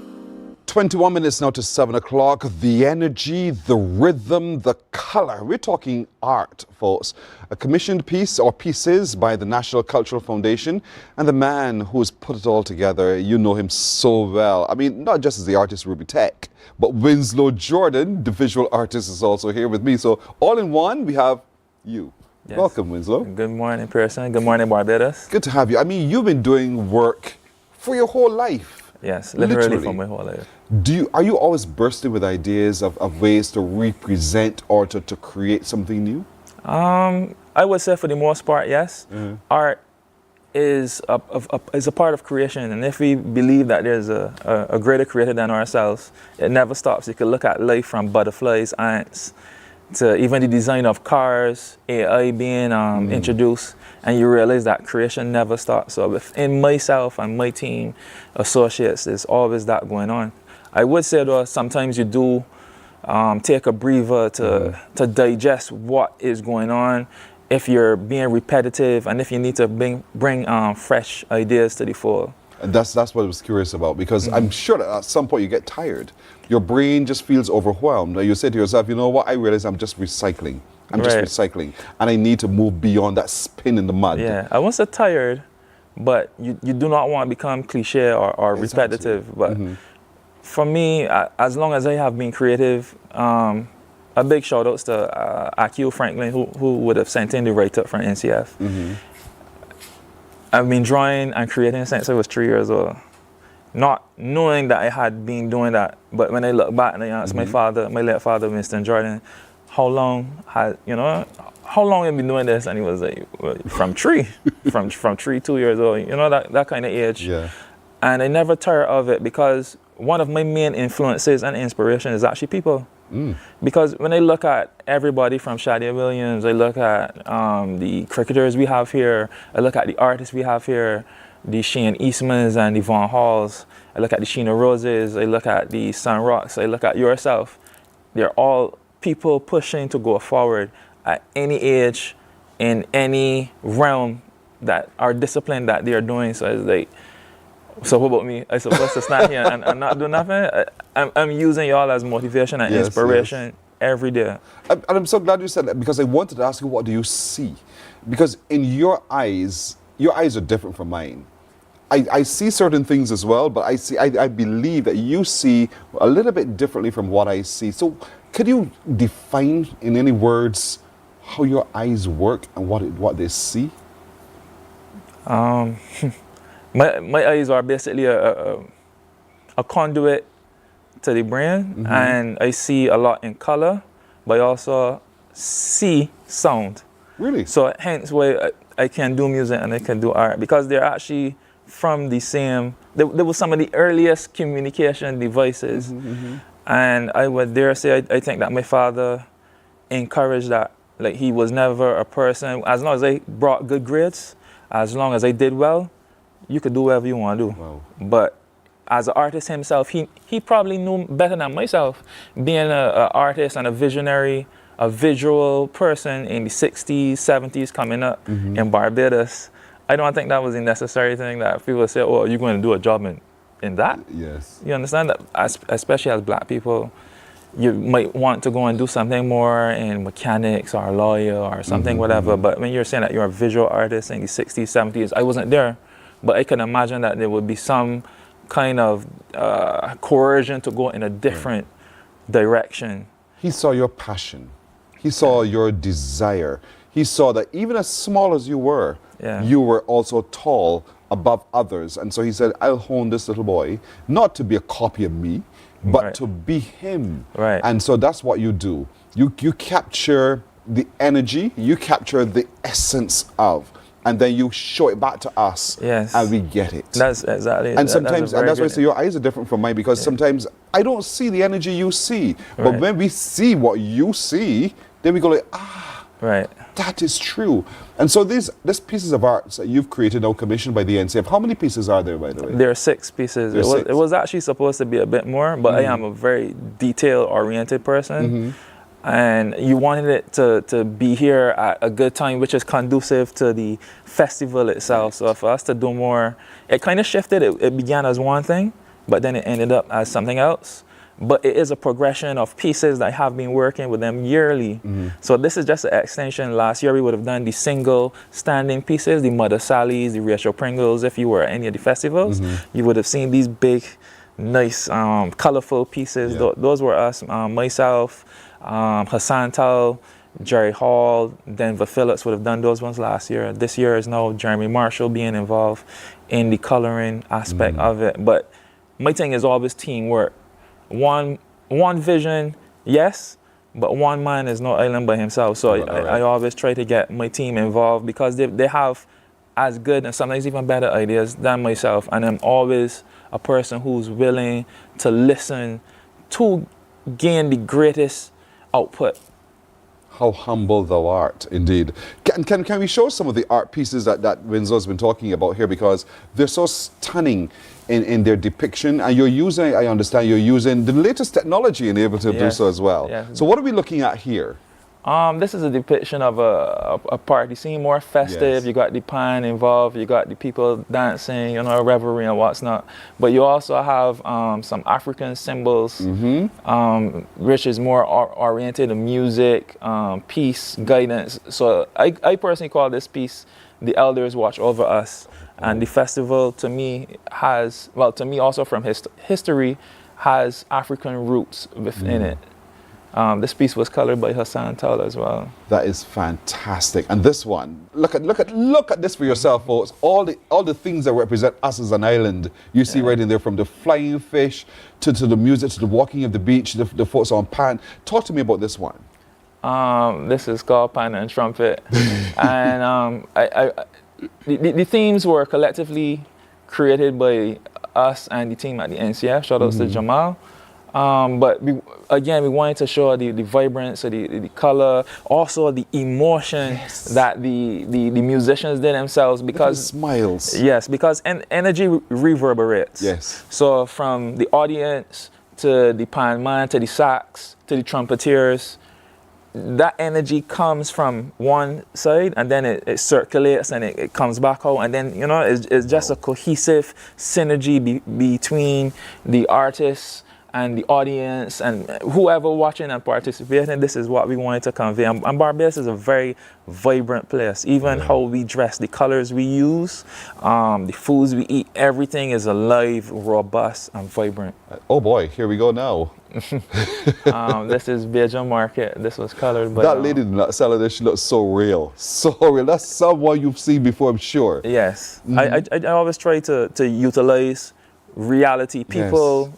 21 minutes now to 7 o'clock. The energy, the rhythm, the color. We're talking art, folks. A commissioned piece or pieces by the National Cultural Foundation, and the man who's put it all together, you know him so well. I mean, not just as the artist Ruby Tech, but Winslow Jordan, the visual artist, is also here with me. So all in one, we have you. Yes. Welcome, Winslow. Good morning, person. Good morning, Barbados. Good to have you. I mean, you've been doing work for your whole life. Yes, literally for my whole life. Are you always bursting with ideas of ways to represent or to create something new? I would say for the most part, yes. Art is a part of creation, and if we believe that there's a greater creator than ourselves, it never stops. You can look at life from butterflies, ants, to even the design of cars, AI being introduced, and you realize that creation never stops. So within myself and my team, associates, there's always that going on. I would say though, sometimes you do take a breather to digest what is going on, if you're being repetitive and if you need to bring fresh ideas to the fore. And that's what I was curious about, because I'm sure that at some point you get tired. Your brain just feels overwhelmed. You say to yourself, you know what, I realize I'm just recycling. Just recycling. And I need to move beyond that spin in the mud. Yeah, I won't say tired, but you do not want to become cliche or repetitive. But for me, as long as I have been creative, a big shout outs to AQ Franklin, who would have sent in the write-up from NCF. I've been drawing and creating since I was 3 years old. Not knowing that I had been doing that, but when I look back and I asked my father, my late father, Mr. Jordan, how long have you been doing this? And he was like, well, from 3, from 3, 2 years old, you know, that kind of age. Yeah. And I never tire of it because one of my main influences and inspiration is actually people. Because when I look at everybody from Shadia Williams, I look at the cricketers we have here, I look at the artists we have here, the Shane Eastmans and the Von Halls, I look at the Sheena Roses, I look at the Sun Rocks, I look at yourself. They're all people pushing to go forward at any age, in any realm that are discipline that they are doing. So it's like, so what about me? I supposed to stand here and not do nothing? I'm using y'all as motivation and inspiration every day. And I'm so glad you said that, because I wanted to ask you, what do you see? Because in your eyes are different from mine. I see certain things as well, but I believe that you see a little bit differently from what I see. So could you define in any words how your eyes work and what they see? My eyes are basically a conduit to the brain, and I see a lot in color, but I also see sound. Really? So hence why I can do music and I can do art, because they're actually from the same, there was some of the earliest communication devices. And I would dare say, I think that my father encouraged that. Like, he was never a person, as long as I brought good grades, as long as I did well, you could do whatever you want to do. Wow. But as an artist himself, he probably knew better than myself, being an artist and a visionary, a visual person in the 60s, 70s coming up in Barbados. I don't think that was a necessary thing that people say, oh, you're going to do a job in that? Yes. You understand that, especially as black people, you might want to go and do something more in mechanics or lawyer or something, whatever. But when you're saying that you're a visual artist in the 60s, 70s, I wasn't there. But I can imagine that there would be some kind of coercion to go in a different direction. He saw your passion. He saw your desire. He saw that even as small as you were, you were also tall above others. And so he said, I'll hone this little boy, not to be a copy of me, but to be him. Right. And so that's what you do. You capture the energy, you capture the essence of, and then you show it back to us, and we get it. That's exactly. And sometimes, and that's why I say your eyes are different from mine, because sometimes I don't see the energy you see. But when we see what you see, then we go like, that is true. And so these pieces of art that you've created now, commissioned by the NCF, how many pieces are there, by the way? There are 6 pieces. It was actually supposed to be a bit more, but I am a very detail-oriented person. And you wanted it to be here at a good time, which is conducive to the festival itself. So for us to do more, it kind of shifted. It began as one thing, but then it ended up as something else. But it is a progression of pieces that I have been working with them yearly. So this is just an extension. Last year we would have done the single standing pieces, the Mother Sally's, the Rachel Pringles. If you were at any of the festivals, you would have seen these big, nice, colorful pieces. Those were us, myself, Hassan Tal, Jerry Hall, Denver Phillips would have done those ones last year. This year is now Jeremy Marshall being involved in the coloring aspect of it. But my thing is always teamwork. One vision, yes, but one man is no island by himself. So I always try to get my team involved, because they have as good and sometimes even better ideas than myself. And I'm always a person who's willing to listen to gain the greatest output. How humble thou art, indeed. Can we show some of the art pieces that Winslow's been talking about here, because they're so stunning in their depiction, and you're using, I understand, you're using the latest technology and able to do so as well. So what are we looking at here? This is a depiction of a party scene, more festive. You got the pan involved, you got the people dancing, you know, revelry and what's not. But you also have some African symbols, which is more oriented to music, peace, guidance. So I personally call this piece, The Elders Watch Over Us. And the festival, to me, has, well, to me also from history, has African roots within it. This piece was colored by Hassan Tal as well. That is fantastic. And this one, look at this for yourself, folks. All the things that represent us as an island, you see right in there, from the flying fish to the music, to the walking of the beach, the folks on pan. Talk to me about this one. This is called Pan and Trumpet. And the themes were collectively created by us and the team at the NCF. Shout outs to Jamal. But we wanted to show the vibrance, the color, also the emotion that the musicians did themselves, because smiles. Yes, because energy reverberates. Yes. So from the audience to the pan man to the sax to the trumpeters, that energy comes from one side and then it circulates and it comes back out, and then it's just a cohesive synergy between the artists and the audience and whoever watching and participating. This is what we wanted to convey. And Barbados is a very vibrant place. Even how we dress, the colors we use, the foods we eat, everything is alive, robust, and vibrant. Oh boy, here we go now. This is Beijing Market. This was colored by... That lady selling this, she looks so real. So real. That's someone you've seen before, I'm sure. Yes. I always try to utilize reality, people,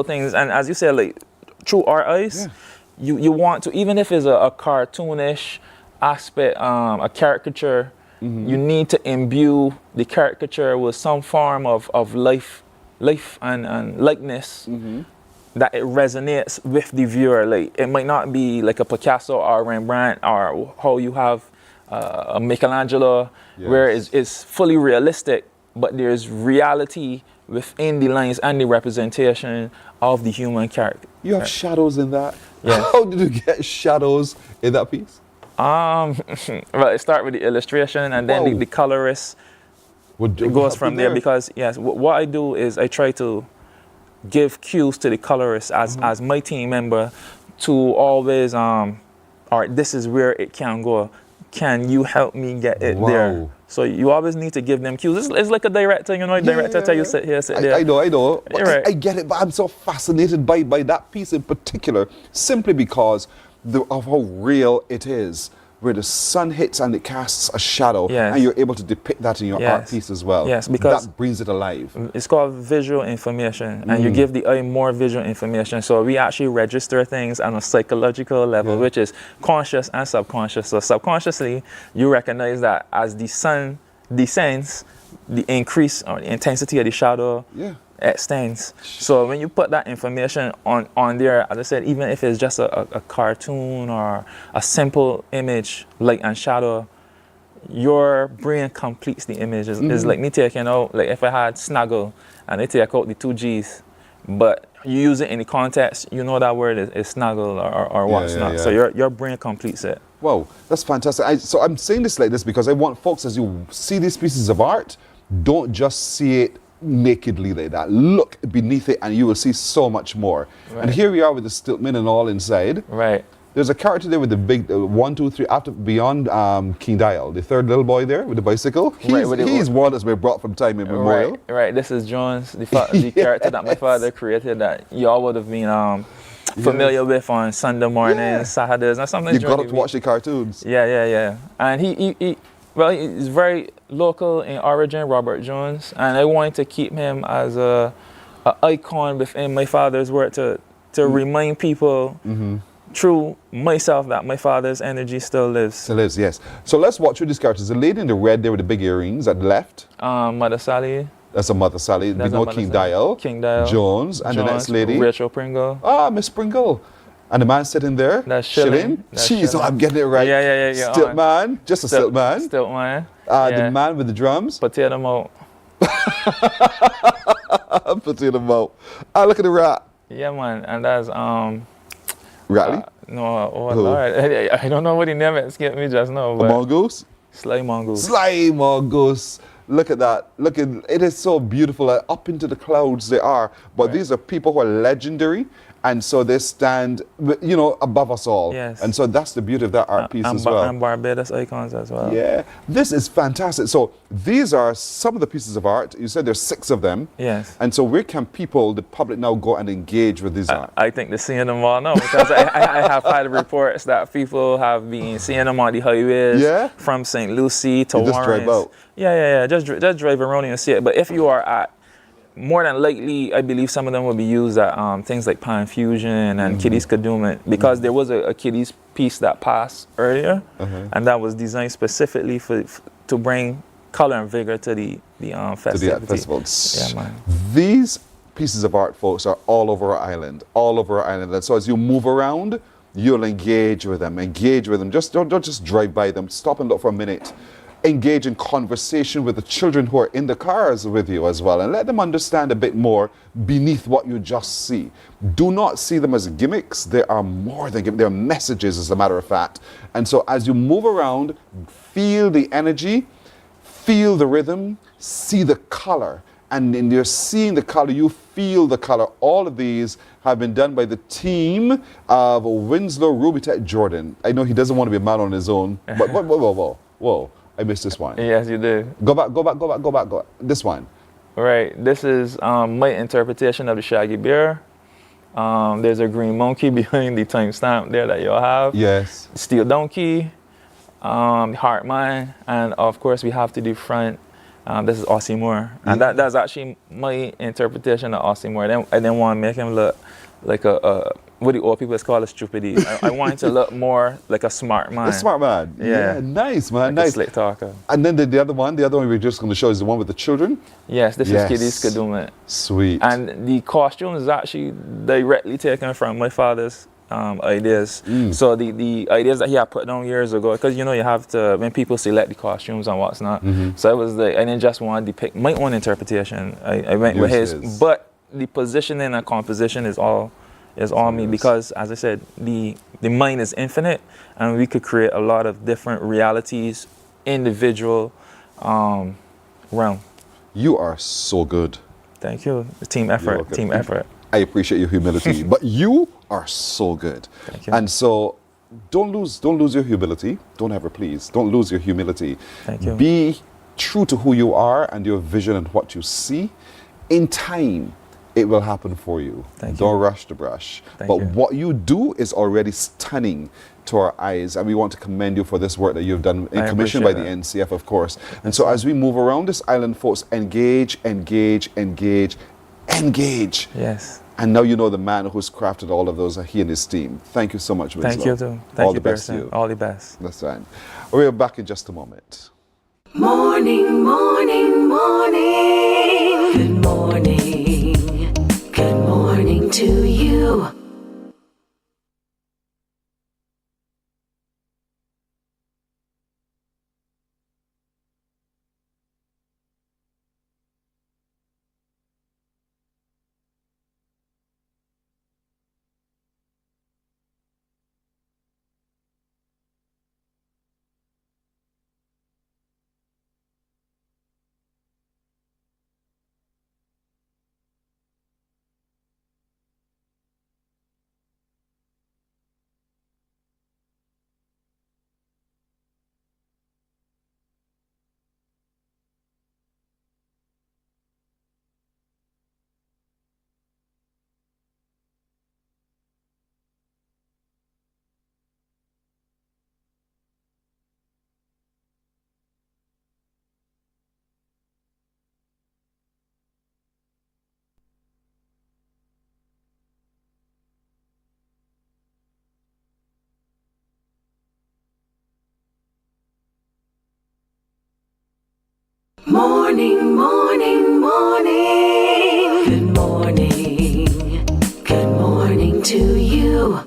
things, and as you said, like through our eyes, you want to, even if it's a cartoonish aspect, a caricature, you need to imbue the caricature with some form of life and likeness, that it resonates with the viewer. Like it might not be like a Picasso or a Rembrandt, or how you have a Michelangelo, where it's fully realistic, but there's reality within the lines and the representation of the human character. You have shadows in that? Yes. How did you get shadows in that piece? Well, it starts with the illustration, and then the colorist it goes from there. Because yes, what I do is I try to give cues to the colorist as my team member to always all right, this is where it can go. Can you help me get it there? So you always need to give them cues. It's like a director, director tell you sit here, sit there. I know. But right. I get it, but I'm so fascinated by that piece in particular, simply because of how real it is, where the sun hits and it casts a shadow, and you're able to depict that in your art piece as well. Yes, because that brings it alive. It's called visual information, and you give the eye more visual information. So we actually register things on a psychological level, which is conscious and subconscious. So subconsciously, you recognize that as the sun descends, the increase or the intensity of the shadow extends. So when you put that information on there, as I said, even if it's just a cartoon or a simple image, light and shadow, your brain completes the image. It's like me taking out, like if I had snuggle and I take out the 2 G's, but you use it in the context, you know that word is snuggle or what's not. So your brain completes it. Wow, that's fantastic. So I'm saying this like this because I want folks, as you see these pieces of art, don't just see it nakedly like that. Look beneath it and you will see so much more. Right. And here we are with the stiltman and all inside. Right. There's a character there with the big 1, 2, 3 after beyond King Dial, the third little boy there with the bicycle. He's one that's been brought from time immemorial. Right. This is Jones, the character that my father created that y'all would have been familiar with on Sunday mornings, Saturdays, and something. You got to watch the cartoons. Yeah. And he's very local in origin, Robert Jones, and I wanted to keep him as a icon within my father's work to remind people through myself that my father's energy still lives. Still lives, yes. So let's watch through these characters. The lady in the red there with the big earrings at the left. Mother Sally. That's a Mother Sally. We know King Dial. Jones. And the next lady. Rachel Pringle. Ah, Miss Pringle. And the man sitting there. That's Shilling. Jeez, I'm getting it right. Yeah. Stilt man. Just a stilt man. Stilt man. The man with the drums. Potato mouth. Potato mouth. Ah, look at the rat. Yeah, man. And that's Ratley? No, Lord. I don't know what he name it. Escaped me just now. A mongoose? Sly mongoose. Sly mongoose. Look at that. It is so beautiful. Up into the clouds they are. But these are people who are legendary. And so they stand, above us all. Yes. And so that's the beauty of that art piece as well. And Barbados icons as well. Yeah, this is fantastic. So these are some of the pieces of art. You said there's 6 of them. Yes. And so where can people, the public, now go and engage with these art? I think they're seeing them all now, because I have had reports that people have been seeing them on the highways from St. Lucie to You just drive out. Yeah. Just drive around and see it. But if you are at, more than likely, I believe some of them will be used at things like Pan Fusion and Kiddies Kadooment, because there was a Kiddies piece that passed earlier, and that was designed specifically to bring color and vigor to the festivity. To the festival. Yeah, man. These pieces of art, folks, are all over our island, And so as you move around, you'll engage with them. Just don't just drive by them. Stop and look for a minute. Engage in conversation with the children who are in the cars with you as well, and let them understand a bit more beneath what you just see. Do not see them as gimmicks. They are more than gimmicks. They are messages, as a matter of fact. And so as you move around, feel the energy, feel the rhythm, see the color. And in your seeing the color, you feel the color. All of these have been done by the team of Winslow Rubitech Jordan. I know he doesn't want to be a man on his own, but whoa. I missed this one. Yes, you do. Go back. This one. Right. This is my interpretation of the Shaggy Bear. There's a green monkey behind the timestamp there that you'll have. Yes. Steel donkey, heart man, and of course we have to do front. This is Aussie Moore, and that's actually my interpretation of Aussie Moore. I didn't want to make him look like what the old people call a stupidity. I want him to look more like a smart man. A smart man. Yeah, nice, man. Like nice. A slick talker. And then the other one we're just going to show is the one with the children. Yes, this is Kiddies Kadooment. Sweet. And the costume is actually directly taken from my father's ideas. So the ideas that he had put down years ago, because you have to, when people select the costumes and what's not. So it was like, I didn't just want to depict my own interpretation. I went with his. But the positioning and composition is all me, because as I said, the mind is infinite, and we could create a lot of different realities, individual realm. You are so good. Thank you. Team effort. Team effort. I appreciate your humility, but you are so good. Thank you. And so don't lose your humility. Don't ever, please. Don't lose your humility. Thank you. Be true to who you are and your vision and what you see. In time, it will happen for you. Don't rush the brush. But what you do is already stunning to our eyes, and we want to commend you for this work that you've done in commission by the NCF, of course. And so as we move around this island, folks, engage. Yes. And now you know the man who's crafted all of those, he and his team. Thank you so much, Winslow. Thank you, too. Thank all you, the best Pearson. to you. All the best. That's right. We'll be back in just a moment. Morning, morning, morning. Good morning. Good morning to you. Morning, morning, morning. Good morning. Good morning to you.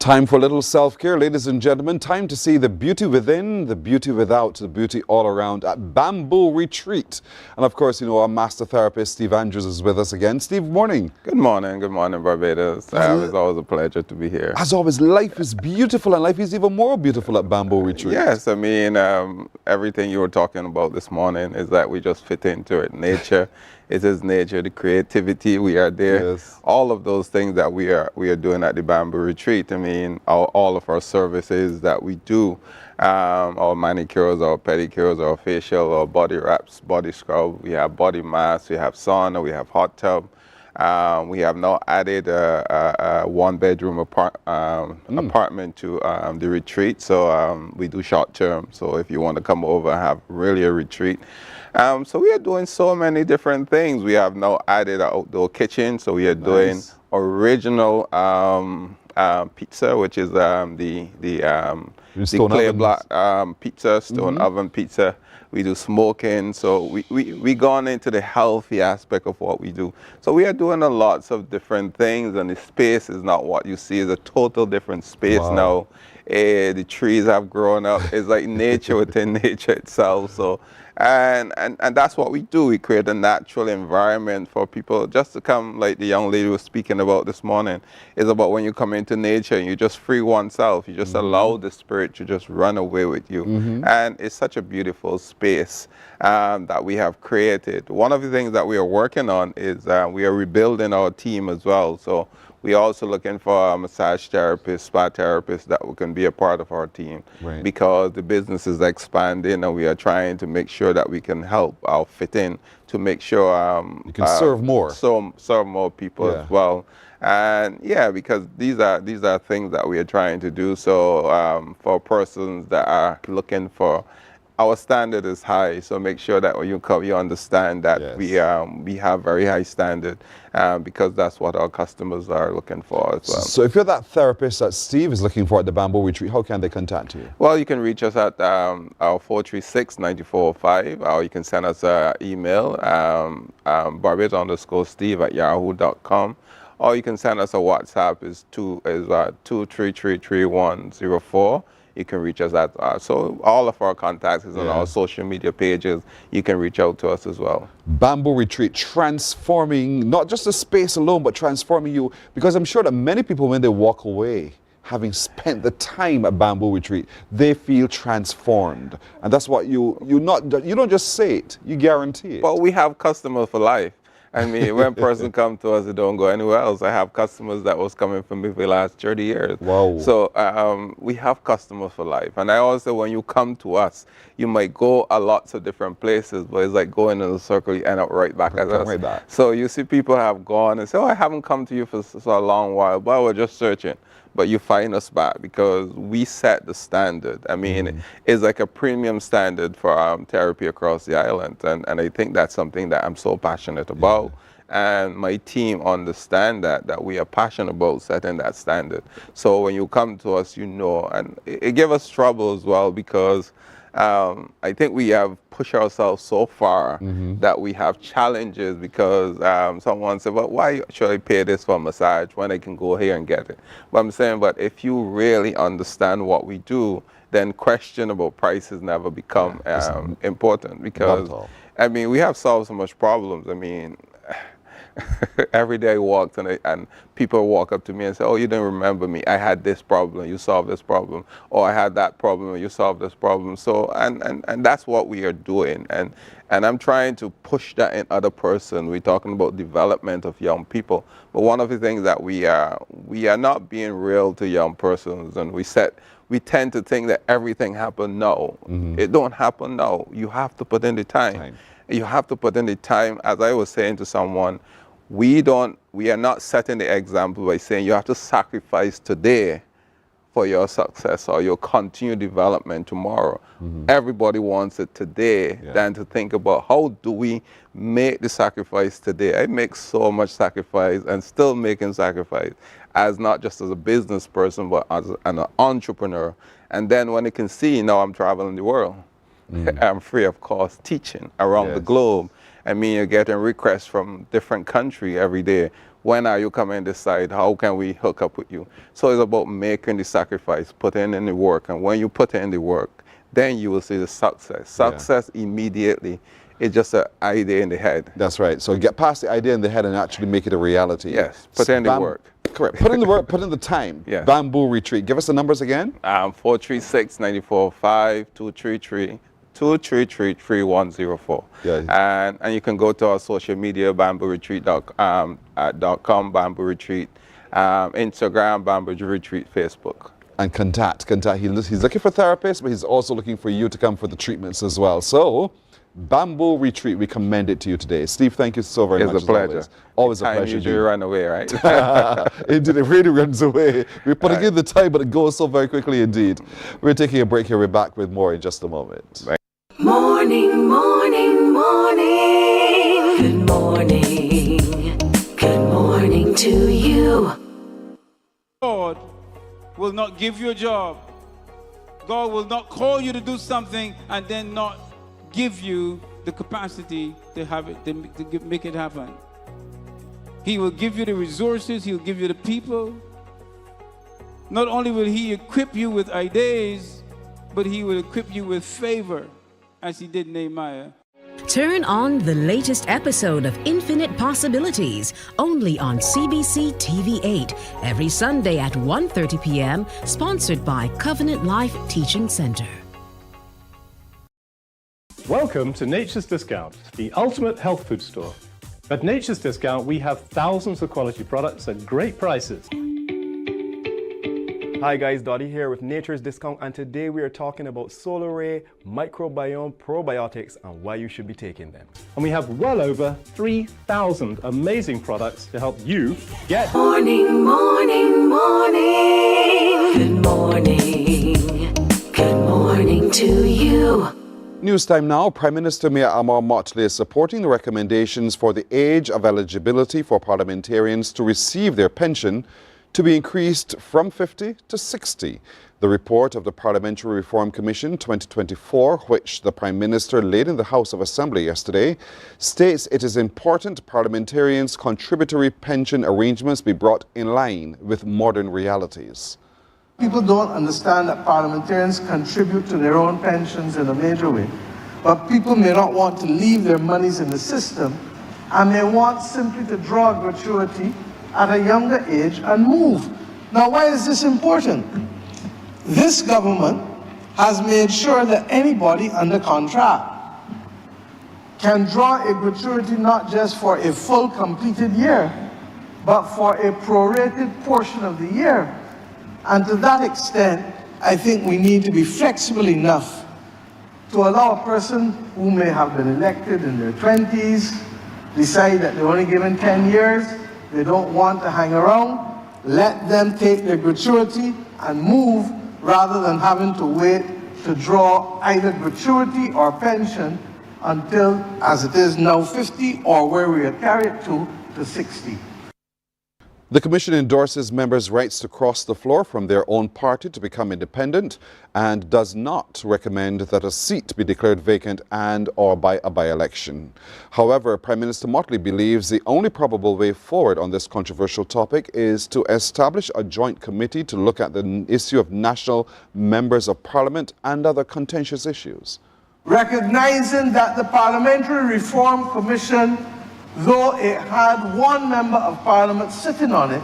Time for a little self-care, ladies and gentlemen. Time to see the beauty within, the beauty without, the beauty all around at Bamboo Retreat. And of course, you know, our master therapist, Steve Andrews, is with us again. Steve, morning. Good morning, Barbados. It's always a pleasure to be here. As always, life is beautiful, and life is even more beautiful at Bamboo Retreat. Yes, I mean, everything you were talking about this morning is that we just fit into it. Nature, it is nature, the creativity, we are there. Yes. All of those things that we are doing at the Bamboo Retreat. I mean, all of our services that we do, our manicures, our pedicures, our facial, our body wraps, body scrub, we have body masks, we have sauna, we have hot tub. We have now added a one-bedroom apartment to the retreat. So we do short-term. So if you want to come over and have really a retreat. So we are doing so many different things. We have now added an outdoor kitchen. So we are doing original pizza, which is the clay block pizza, stone oven pizza. We do smoking, so we gone into the healthy aspect of what we do. So we are doing lots of different things, and the space is not what you see. It's a total different space now. The trees have grown up. It's like nature within nature itself. So, and that's what we do. We create a natural environment for people just to come, like the young lady was speaking about this morning. It's about when you come into nature and you just free oneself. You just allow the spirit to just run away with you. And it's such a beautiful space that we have created. One of the things that we are working on is we are rebuilding our team as well. So we're also looking for a massage therapist, spa therapist that can be a part of our team, because the business is expanding and we are trying to make sure that we can help fit in to make sure you can serve more. Serve more people as well. And yeah, because these are things that we are trying to do. So for persons that are looking for, our standard is high, so make sure that when you come, you understand that we have very high standard, because that's what our customers are looking for as well. So if you're that therapist that Steve is looking for at the Bamboo Retreat, how can they contact you? Well, you can reach us at our 436-9405, or you can send us an email, Barbados_Steve@yahoo.com, or you can send us a WhatsApp, is 2333104. You can reach us at, so all of our contacts is on our social media pages. You can reach out to us as well. Bamboo Retreat, transforming not just the space alone, but transforming you, because I'm sure that many people, when they walk away, having spent the time at Bamboo Retreat, they feel transformed. And that's what you don't just say it, you guarantee it. But we have customers for life. I mean, when person come to us, they don't go anywhere else. I have customers that was coming from me for the last 30 years. Wow. So we have customers for life. And I also, when you come to us, you might go a lots of different places, but it's like going in a circle, you end up right back at us. Right back. So you see people have gone and say, oh, I haven't come to you for a long while, but we're just searching. But you find us back because we set the standard. I mean, it's like a premium standard for therapy across the island. And I think that's something that I'm so passionate about. And my team understand that we are passionate about setting that standard. So when you come to us, you know, and it gives us trouble as well, because I think we have pushed ourselves so far that we have challenges, because someone said, well, why should I pay this for a massage when I can go here and get it? But I'm saying, but if you really understand what we do, then questionable prices never become important, because, I mean, we have solved so much problems. I mean, every day I walked and people walk up to me and say, oh, you didn't remember me. I had this problem, you solved this problem. Or I had that problem, you solved this problem. So, and that's what we are doing. And I'm trying to push that in other person. We're talking about development of young people. But one of the things that we are not being real to young persons. And we tend to think that everything happened now. It don't happen now. You have to put in the time. You have to put in the time. As I was saying to someone, we are not setting the example by saying you have to sacrifice today for your success or your continued development tomorrow. Everybody wants it today than to think about how do we make the sacrifice today. I make so much sacrifice and still making sacrifice, as not just as a business person, but as an entrepreneur. And then when you can see, now I'm traveling the world. I'm free of cost teaching around the globe. I mean, you're getting requests from different countries every day. When are you coming to decide? How can we hook up with you? So it's about making the sacrifice, putting in the work. And when you put in the work, then you will see the success. Success immediately. It's just an idea in the head. That's right. So get past the idea in the head and actually make it a reality. Yes, put in the work. Correct. Put in the work, put in the time. Yeah. Bamboo Retreat. Give us the numbers again. 436-94-5-233-3104. Yeah. And you can go to our social media, bambooretreat.com, Bamboo Retreat, Instagram, Bamboo Retreat, Facebook. And contact. He's looking for therapists, but he's also looking for you to come for the treatments as well. So, Bamboo Retreat, we commend it to you today. Steve, thank you so very much. It's a pleasure. Always a pleasure. Time usually run away, right? Indeed, it really runs away. We're putting in the time, but it goes so very quickly indeed. We're taking a break here. We're back with more in just a moment. Morning, morning, morning. Good morning. Good morning to you. God will not give you a job. God will not call you to do something and then not give you the capacity to have it, to make it happen. He will give you the resources, he'll give you the people. Not only will he equip you with ideas, but he will equip you with favor, as he did Nehemiah. Turn on the latest episode of Infinite Possibilities, only on CBC TV8, every Sunday at 1:30 p.m., sponsored by Covenant Life Teaching Center. Welcome to Nature's Discount, the ultimate health food store. At Nature's Discount, we have thousands of quality products at great prices. Hi guys, Dottie here with Nature's Discount, and today we are talking about Solar Ray Microbiome Probiotics and why you should be taking them. And we have well over 3,000 amazing products to help you get Morning, morning, morning. Good morning. Good morning to you. News time now. Prime Minister Mayor Amar Motley is supporting the recommendations for the age of eligibility for parliamentarians to receive their pension to be increased from 50 to 60. The report of the Parliamentary Reform Commission 2024, which the Prime Minister laid in the House of Assembly yesterday, states it is important parliamentarians' contributory pension arrangements be brought in line with modern realities. People don't understand that parliamentarians contribute to their own pensions in a major way. But people may not want to leave their monies in the system and may want simply to draw gratuity at a younger age and move. Now, why is this important? This government has made sure that anybody under contract can draw a gratuity not just for a full completed year, but for a prorated portion of the year. And to that extent, I think we need to be flexible enough to allow a person who may have been elected in their 20s, decide that they're only given 10 years, they don't want to hang around, let them take their gratuity and move rather than having to wait to draw either gratuity or pension until, as it is now, 50 or where we are carried to 60. The Commission endorses members' rights to cross the floor from their own party to become independent and does not recommend that a seat be declared vacant and/or by a by-election. However, Prime Minister Motley believes the only probable way forward on this controversial topic is to establish a joint committee to look at the issue of national members of parliament and other contentious issues. Recognizing that the Parliamentary Reform Commission, though it had one member of Parliament sitting on it,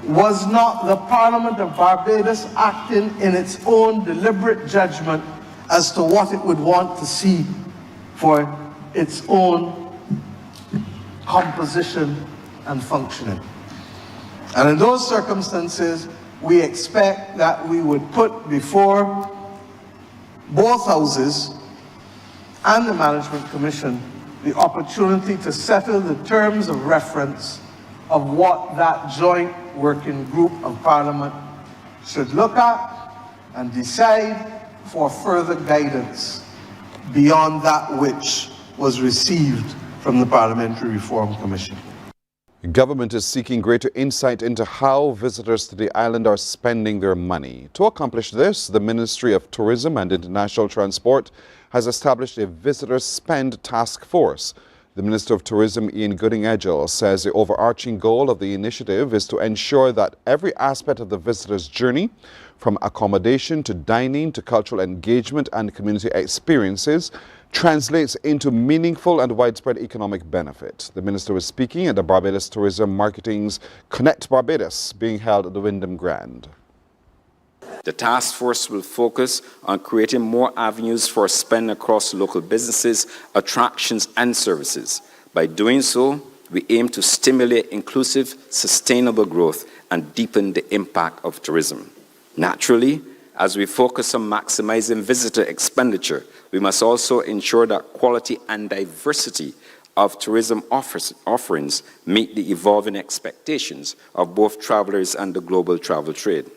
was not the Parliament of Barbados acting in its own deliberate judgment as to what it would want to see for its own composition and functioning. And in those circumstances, we expect that we would put before both houses and the Management Commission the opportunity to settle the terms of reference of what that joint working group of Parliament should look at and decide for further guidance beyond that which was received from the Parliamentary Reform Commission. Government is seeking greater insight into how visitors to the island are spending their money. To accomplish this, the Ministry of Tourism and International Transport has established a visitor spend task force. The Minister of Tourism, Ian Gooding-Edgell, says the overarching goal of the initiative is to ensure that every aspect of the visitor's journey, from accommodation to dining to cultural engagement and community experiences, translates into meaningful and widespread economic benefit. The minister was speaking at the Barbados Tourism Marketing's Connect Barbados, being held at the Wyndham Grand. The task force will focus on creating more avenues for spend across local businesses, attractions, and services. By doing so, we aim to stimulate inclusive, sustainable growth and deepen the impact of tourism. Naturally, as we focus on maximizing visitor expenditure, we must also ensure that quality and diversity of tourism offerings meet the evolving expectations of both travelers and the global travel trade.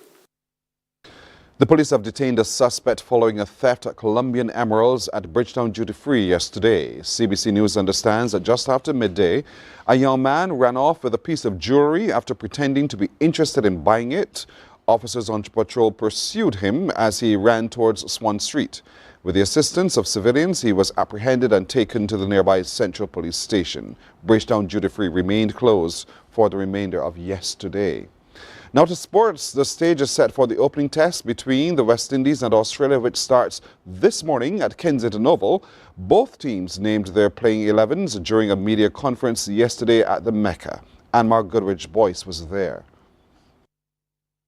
The police have detained a suspect following a theft at Colombian Emeralds at Bridgetown Duty Free yesterday. CBC News understands that just after midday, a young man ran off with a piece of jewelry after pretending to be interested in buying it. Officers on patrol pursued him as he ran towards Swan Street. With the assistance of civilians, he was apprehended and taken to the nearby Central Police Station. Bridgetown Duty Free remained closed for the remainder of yesterday. Now to sports, the stage is set for the opening test between the West Indies and Australia, which starts this morning at Kensington Oval. Both teams named their playing 11s during a media conference yesterday at the Mecca. Anmar Goodrich-Boyce was there.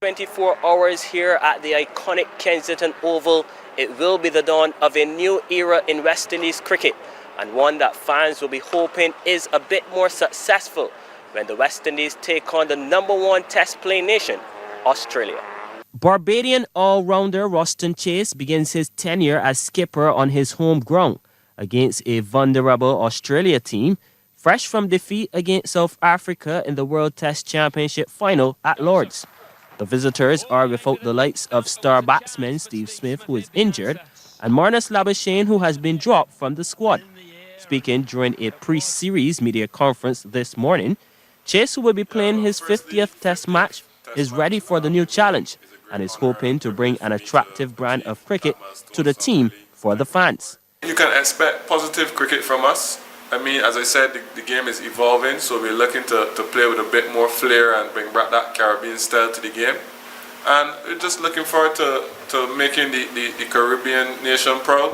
24 hours here at the iconic Kensington Oval. It will be the dawn of a new era in West Indies cricket, and one that fans will be hoping is a bit more successful when the West Indies take on the #1 test playing nation, Australia. Barbadian all-rounder Roston Chase begins his tenure as skipper on his home ground against a vulnerable Australia team, fresh from defeat against South Africa in the World Test Championship final at Lord's. The visitors are without the likes of star batsman Steve Smith, who is injured, and Marnus Labuschagne, who has been dropped from the squad. Speaking during a pre-series media conference this morning, Chase, who will be playing his 50th Test match, is ready for the new challenge and is hoping to bring an attractive brand of cricket to the team for the fans. You can expect positive cricket from us. I mean, as I said, the game is evolving, so we're looking to play with a bit more flair and bring back that Caribbean style to the game. And we're just looking forward to making the Caribbean nation proud.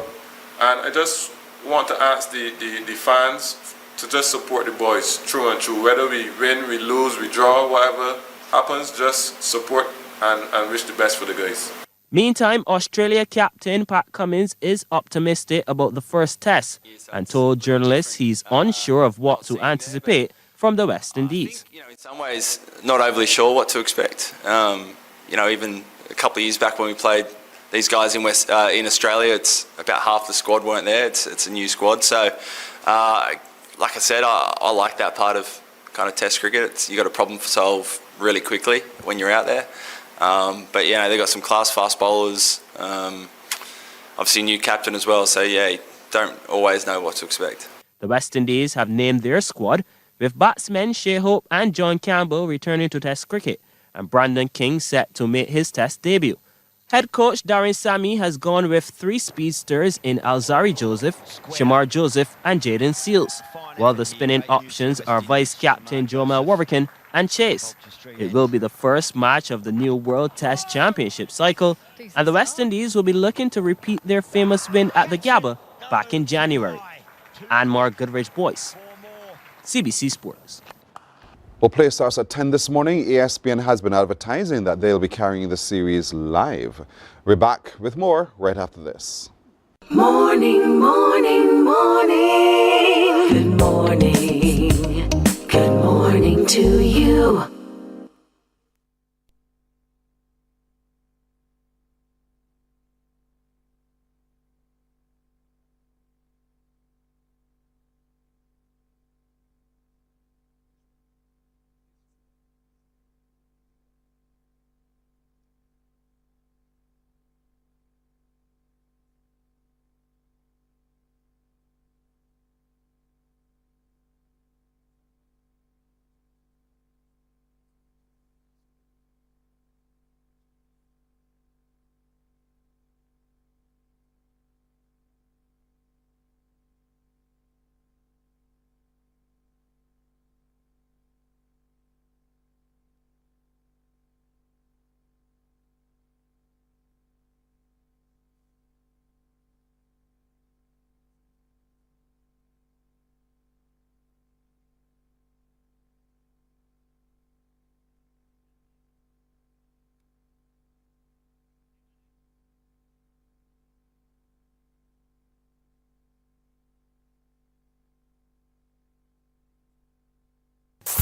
And I just want to ask the fans to just support the boys through and through. Whether we win, we lose, we draw, whatever happens, just support and wish the best for the guys. Meantime, Australia captain Pat Cummins is optimistic about the first test and told journalists he's unsure of what to anticipate from the West Indies. In some ways, not overly sure what to expect. Even a couple of years back when we played these guys in Australia, it's about half the squad weren't there. It's a new squad. So, like I said, I like that part of kind of test cricket. You got a problem to solve really quickly when you're out there. But yeah, they've got some class fast bowlers. Obviously, new captain as well. So yeah, you don't always know what to expect. The West Indies have named their squad, with batsmen Shea Hope and John Campbell returning to Test cricket, and Brandon King set to make his Test debut. Head coach Darren Sammy has gone with 3 speedsters in Alzari Joseph, Shamar Joseph, and Jaden Seals, while the spinning options are vice-captain Jomel Warwicken and Chase. It will be the first match of the new World Test Championship cycle, and the West Indies will be looking to repeat their famous win at the Gabba back in January. Anmar Goodrich-Boyce, CBC Sports. Well, play starts at 10 this morning. ESPN has been advertising that they'll be carrying the series live. We're back with more right after this. Morning, morning, morning. Good morning. Good morning to you.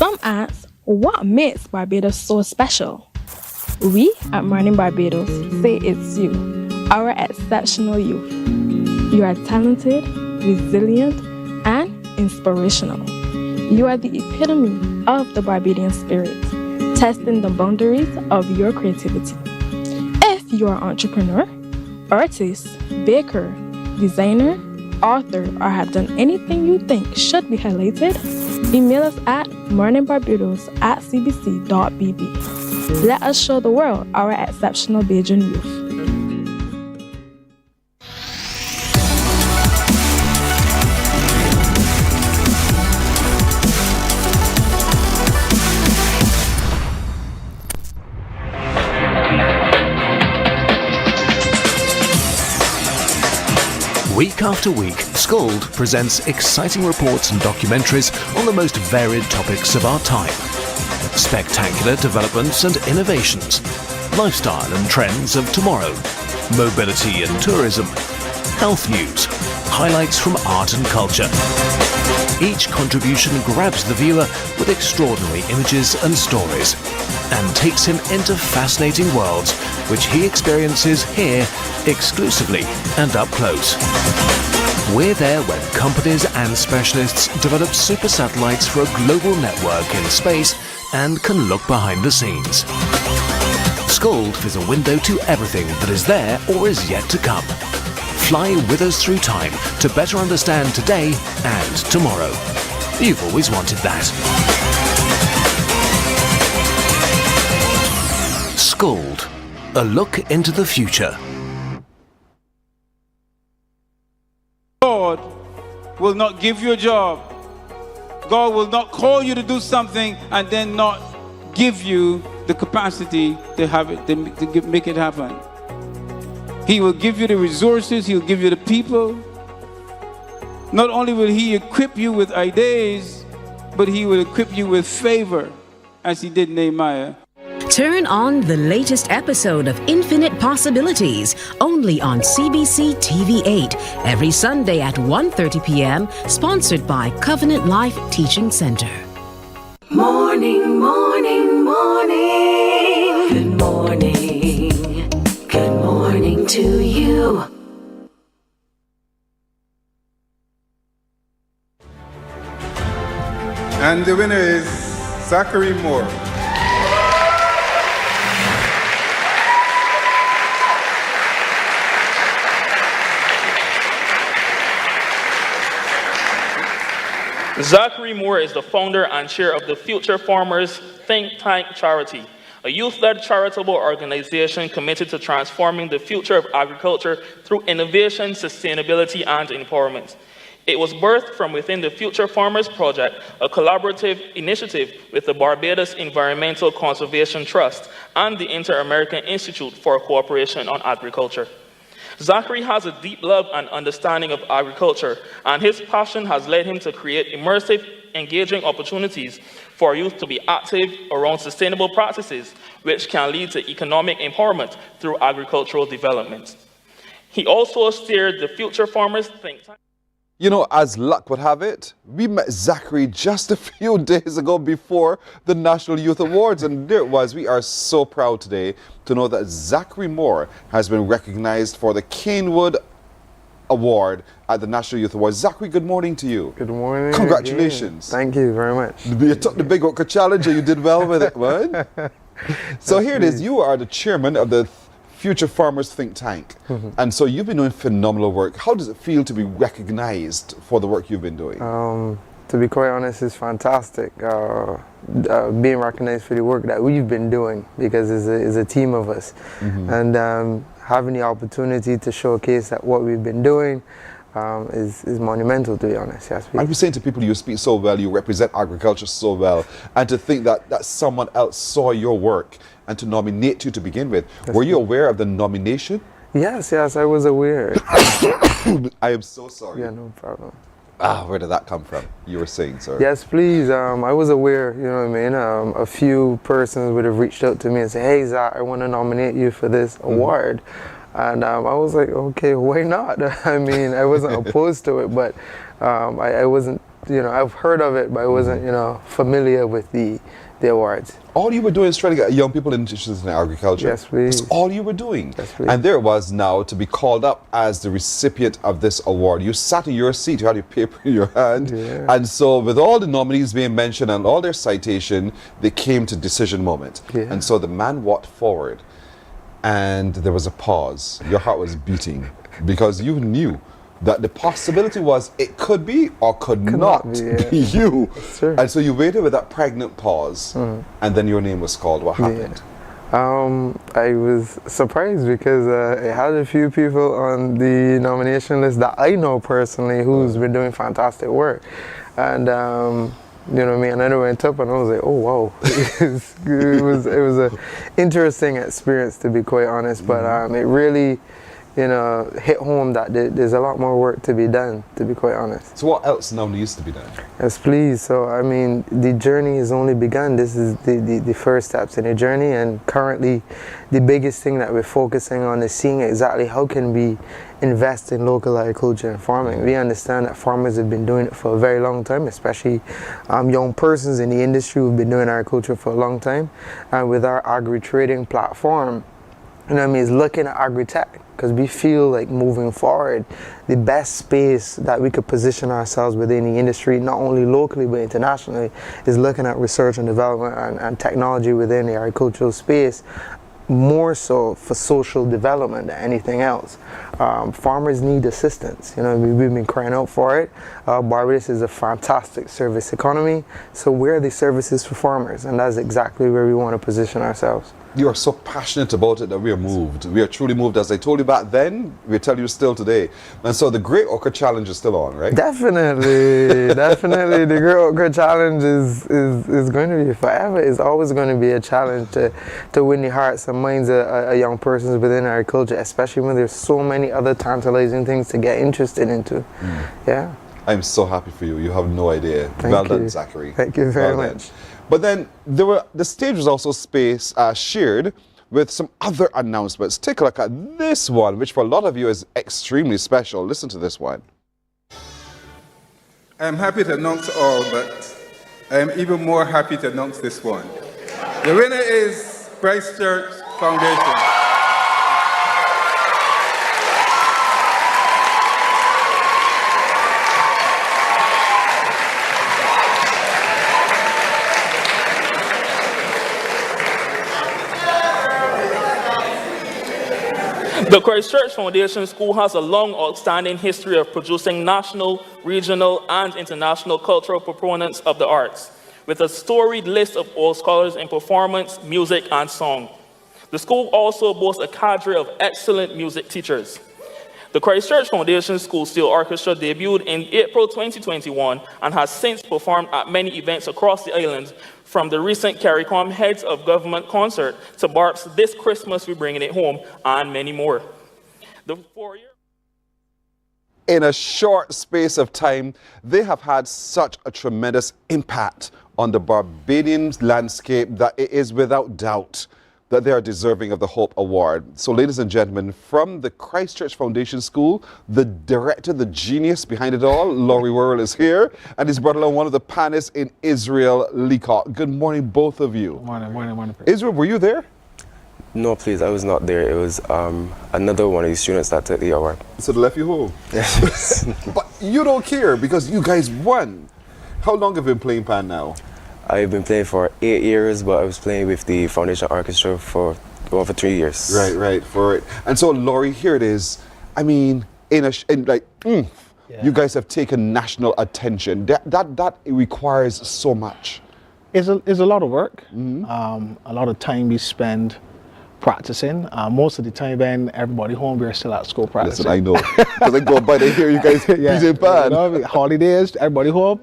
Some ask, what makes Barbados so special? We at Mornin Barbados say it's you, our exceptional youth. You are talented, resilient, and inspirational. You are the epitome of the Barbadian spirit, testing the boundaries of your creativity. If you are an entrepreneur, artist, baker, designer, author, or have done anything you think should be highlighted, email us at morninbarbados@cbc.bb. Let us show the world our exceptional Bajan youth. Week after week, Scold presents exciting reports and documentaries on the most varied topics of our time. Spectacular developments and innovations, lifestyle and trends of tomorrow, mobility and tourism, health news, highlights from art and culture. Each contribution grabs the viewer with extraordinary images and stories and takes him into fascinating worlds which he experiences here exclusively and up close. We're there when companies and specialists develop super satellites for a global network in space and can look behind the scenes. Scold is a window to everything that is there or is yet to come. Fly with us through time to better understand today and tomorrow. You've always wanted that. Scold, a look into the future. God will not give you a job. God will not call you to do something and then not give you the capacity to have it, to make it happen. He will give you the resources, he'll give you the people. Not only will he equip you with ideas, but he will equip you with favor, as he did Nehemiah. Turn on the latest episode of Infinite Possibilities, only on CBC TV8, every Sunday at 1:30 p.m., sponsored by Covenant Life Teaching Center. Morning, morning, morning. Good morning. Good morning to you. And the winner is Zachary Moore. Zachary Moore is the founder and chair of the Future Farmers Think Tank Charity, a youth-led charitable organization committed to transforming the future of agriculture through innovation, sustainability, and empowerment. It was birthed from within the Future Farmers Project, a collaborative initiative with the Barbados Environmental Conservation Trust and the Inter-American Institute for Cooperation on Agriculture. Zachary has a deep love and understanding of agriculture, and his passion has led him to create immersive, engaging opportunities for youth to be active around sustainable practices, which can lead to economic empowerment through agricultural development. He also steered the Future Farmers Think Tank. You know, as luck would have it, we met Zachary just a few days ago before the National Youth Awards, and there it was. We are so proud today to know that Zachary Moore has been recognized for the Canewood Award at the National Youth Awards. Zachary, good morning to you. Good morning. Congratulations. Again. Thank you very much. You took the big worker challenge and you did well with it, man. So here it is. You are the chairman of the Future Farmers Think Tank. And so you've been doing phenomenal work. How does it feel to be recognized for the work you've been doing? To be quite honest, it's fantastic being recognized for the work that we've been doing, because it's a team of us. And having the opportunity to showcase that what we've been doing is monumental, to be honest. Yes, I was saying to people, you speak so well, you represent agriculture so well, and to think that someone else saw your work and to nominate you to begin with. Were you aware of the nomination? Yes, I was aware. I am so sorry. Yeah, no problem. Where did that come from? You were saying, sir. Yes, please. I was aware, you know what I mean? A few persons would have reached out to me and said, hey, Zach, I want to nominate you for this award. And I was like, okay, why not? I mean, I wasn't opposed to it, but I wasn't I've heard of it, but I wasn't, familiar with the awards. All you were doing is trying to get young people interested in agriculture. Yes, please. That's all you were doing. Yes, please. And there it was now to be called up as the recipient of this award. You sat in your seat, you had your paper in your hand. Yeah. And so with all the nominees being mentioned and all their citation, they came to decision moment. Yeah. And so the man walked forward and there was a pause. Your heart was beating because you knew that the possibility was it could be or could not be you. Sure. And so you waited with that pregnant pause, and then your name was called. What happened? I was surprised because it had a few people on the nomination list that I know personally who's been doing fantastic work. And you know what I mean? And I went up and I was like, oh wow. it was an interesting experience, to be quite honest, but it really hit home that there's a lot more work to be done, to be quite honest. So what else now needs to be done? Yes, please. So, I mean, the journey has only begun. This is the first steps in the journey, and currently the biggest thing that we're focusing on is seeing exactly how can we invest in local agriculture and farming. We understand that farmers have been doing it for a very long time, especially young persons in the industry who've been doing agriculture for a long time. And with our agri-trading platform, is looking at agri-tech, because we feel like moving forward, the best space that we could position ourselves within the industry, not only locally but internationally, is looking at research and development and technology within the agricultural space, more so for social development than anything else. Farmers need assistance. We've been crying out for it. Barbados is a fantastic service economy, so where are the services for farmers? And that's exactly where we want to position ourselves. You are so passionate about it that we are moved. We are truly moved. As I told you back then, we tell you still today. And so the Great Okra Challenge is still on, right? Definitely, definitely. The Great Okra Challenge is going to be forever. It's always going to be a challenge to win the hearts and minds of young persons within agriculture, especially when there's so many other tantalizing things to get interested into. Yeah. I'm so happy for you. You have no idea. Well done, Zachary. Thank you very much. But then the stage was also shared with some other announcements. Take a look at this one, which for a lot of you is extremely special. Listen to this one. I am happy to announce all, but I am even more happy to announce this one. The winner is Christchurch Foundation. The Christchurch Foundation School has a long outstanding history of producing national, regional, and international cultural proponents of the arts, with a storied list of old scholars in performance, music, and song. The school also boasts a cadre of excellent music teachers. The Christchurch Foundation School Steel Orchestra debuted in April 2021 and has since performed at many events across the island, from the recent CARICOM Heads of Government concert to Barb's This Christmas We're Bringing It Home, and many more. In a short space of time, they have had such a tremendous impact on the Barbadian landscape that it is without doubt that they are deserving of the Hope Award. So ladies and gentlemen, from the Christchurch Foundation School, the director, the genius behind it all, Laurie WIRRED, is here, and he's brought along one of the panelists in Israel Leacock. Good morning, both of you. Morning. Israel, were you there? No, please, I was not there. It was another one of the students that took the award. So they left you home? Yes. But you don't care because you guys won. How long have you been playing pan now? I've been playing for 8 years, but I was playing with the Foundation Orchestra for over 3 years. Right, for it. And so, Laurie, here it is. I mean, you guys have taken national attention. That requires so much. It's a lot of work. A lot of time we spend practicing. Most of the time when everybody home, we're still at school practicing. Listen, I know. Because I go by to hear you guys beating pan. Holidays, everybody home,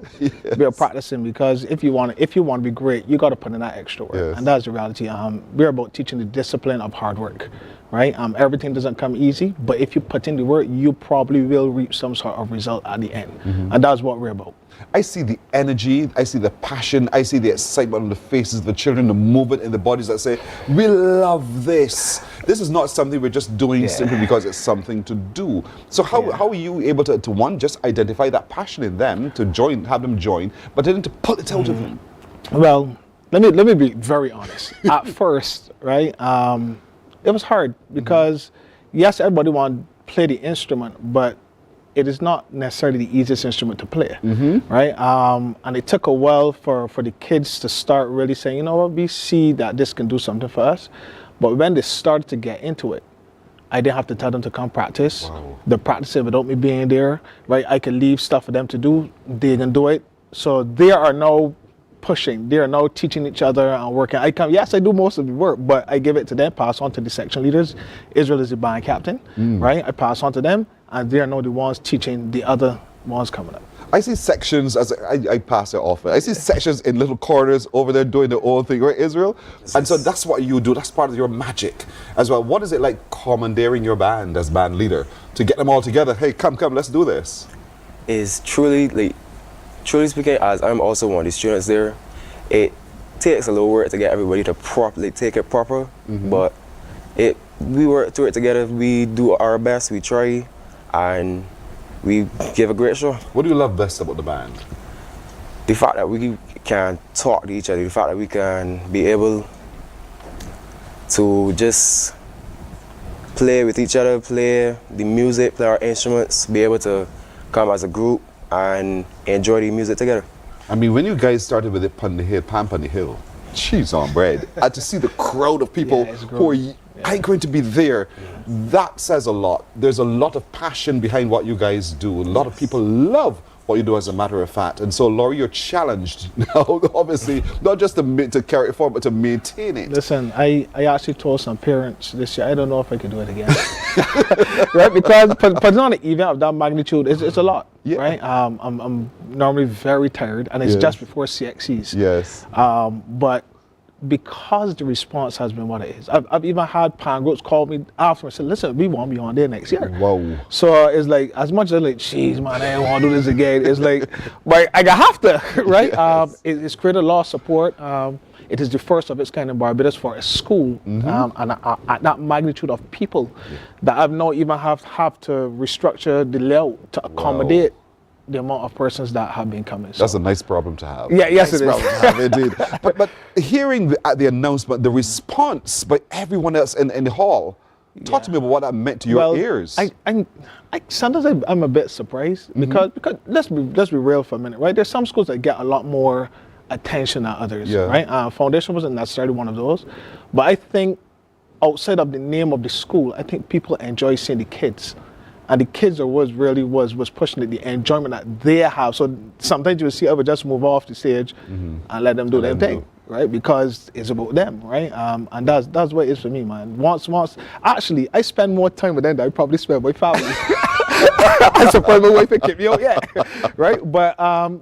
we're practicing, because if you want to be great, you got to put in that extra work. Yes. And that's the reality. We're about teaching the discipline of hard work. right? Everything doesn't come easy, but if you put in the work, you probably will reap some sort of result at the end. And that's what we're about. I see the energy, I see the passion, I see the excitement on the faces of the children, the movement in the bodies that say, we love this. This is not something we're just doing simply because it's something to do. So how are you able to one, just identify that passion in them, to join, have them join, but then to pull it out of them? Well, let me be very honest. At first, right, it was hard because yes, everybody wanted to play the instrument, but it is not necessarily the easiest instrument to play, right? And it took a while for the kids to start really saying, you know what, we see that this can do something for us. But when they started to get into it, I didn't have to tell them to come practice. They practice it without me being there, right? I could leave stuff for them to do, they can do it. So they are now pushing, they are now teaching each other and working. Yes, I do most of the work, but I give it to them, pass on to the section leaders. Israel is the band captain, right? I pass on to them, and they are now the ones teaching the other ones coming up. I see sections, as I pass it often, I see sections in little corners over there doing their own thing, right, Israel? And so that's what you do, that's part of your magic as well. What is it like commandeering your band as band leader, to get them all together, hey, come, let's do this? Is truly speaking, as I'm also one of the students there, it takes a little work to get everybody to properly take it proper, but we work through it together, we do our best, we try, and we give a great show. What do you love best about the band? The fact that we can talk to each other, the fact that we can be able to just play with each other, play the music, play our instruments, be able to come as a group and enjoy the music together. I mean, when you guys started with it, Pamp on the Hill, cheese on bread, and to see the crowd of people who are going to be there, that says a lot. There's a lot of passion behind what you guys do. A lot of people love what you do, as a matter of fact. And so, Laurie, you're challenged now, obviously, not just to carry it forward, but to maintain it. Listen, I actually told some parents this year, I don't know if I can do it again. Right? Because putting on an event of that magnitude, it's a lot, right? I'm normally very tired, and it's just before CXCs. Yes. But because the response has been what it is, I've even had pan groups call me after and said, listen, we want to be on there next year. Whoa. So it's like, as much as I'm like, jeez, man, I don't want to do this again. It's like, but I have to, right? Yes. It's created a lot of support. It is the first of its kind in Barbados for a school, and at that magnitude of people that I've now even have to restructure the layout to accommodate the amount of persons that have been coming. So. That's a nice problem to have. Yeah, yes, nice it is. Problem to have, indeed. But hearing the announcement, the response by everyone else in the hall, talk to me about what that meant to your ears. Sometimes I'm a bit surprised because let's be real for a minute, right? There's some schools that get a lot more attention than others, right? Foundation wasn't necessarily one of those, but I think outside of the name of the school, I think people enjoy seeing the kids. And the kids was pushing it, the enjoyment that they have. So sometimes you will see others just move off the stage and let them do their thing, right? Because it's about them, right? And that's what it is for me, man. Once, actually, I spend more time with them than I probably spend with my family. I suppose my wife would keep me out, right? But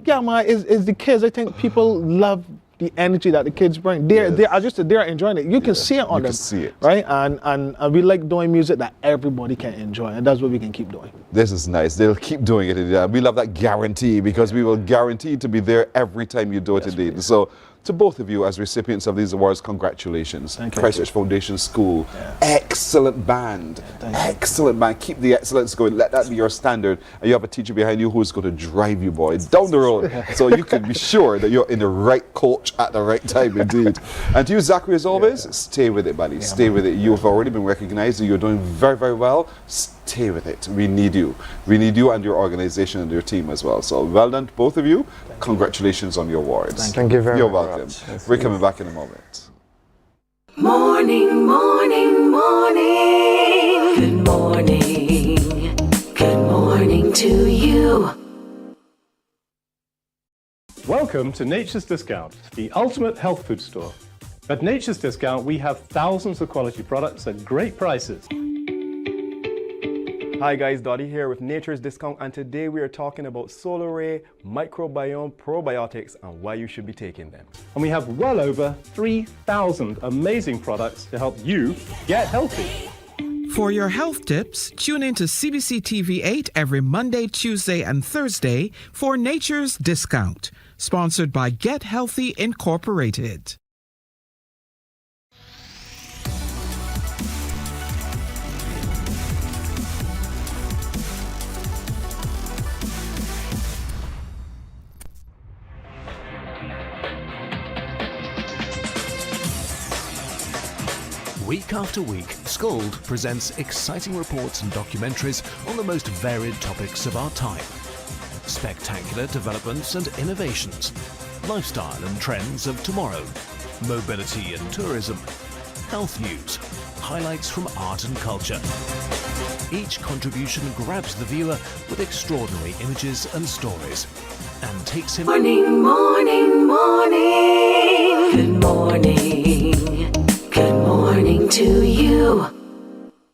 yeah, man, it's the kids. I think people love the energy that the kids bring. They're enjoying it. You can see it on them. You can see it. Right? And we like doing music that everybody can enjoy, and that's what we can keep doing. This is nice. They'll keep doing it. We love that guarantee, because we will guarantee to be there every time you do it, indeed. Please. So to both of you as recipients of these awards, congratulations. Christchurch Foundation School, excellent band, excellent band. Keep the excellence going. Let that be your standard. And you have a teacher behind you who's going to drive you, boys, down the road, so you can be sure that you're in the right coach at the right time, indeed. And to you, Zachary, as always, stay with it, buddy. Stay with it. You've already been recognized. You're doing very, very well. Stay with it. We need you. We need you and your organization and your team as well. So well done to both of you. Congratulations on your awards. Thank you very much. You're welcome. We're coming back in a moment. Morning, morning, morning. Good morning. Good morning to you. Welcome to Nature's Discount, the ultimate health food store. At Nature's Discount, we have thousands of quality products at great prices. Hi guys, Dottie here with Nature's Discount, and today we are talking about solar ray, microbiome, probiotics, and why you should be taking them. And we have well over 3,000 amazing products to help you get healthy. For your health tips, tune in to CBC TV 8 every Monday, Tuesday, and Thursday for Nature's Discount, sponsored by Get Healthy Incorporated. Week after week, Scold presents exciting reports and documentaries on the most varied topics of our time. Spectacular developments and innovations, lifestyle and trends of tomorrow, mobility and tourism, health news, highlights from art and culture. Each contribution grabs the viewer with extraordinary images and stories and takes him... Morning, morning, morning. Good morning. Good morning to you.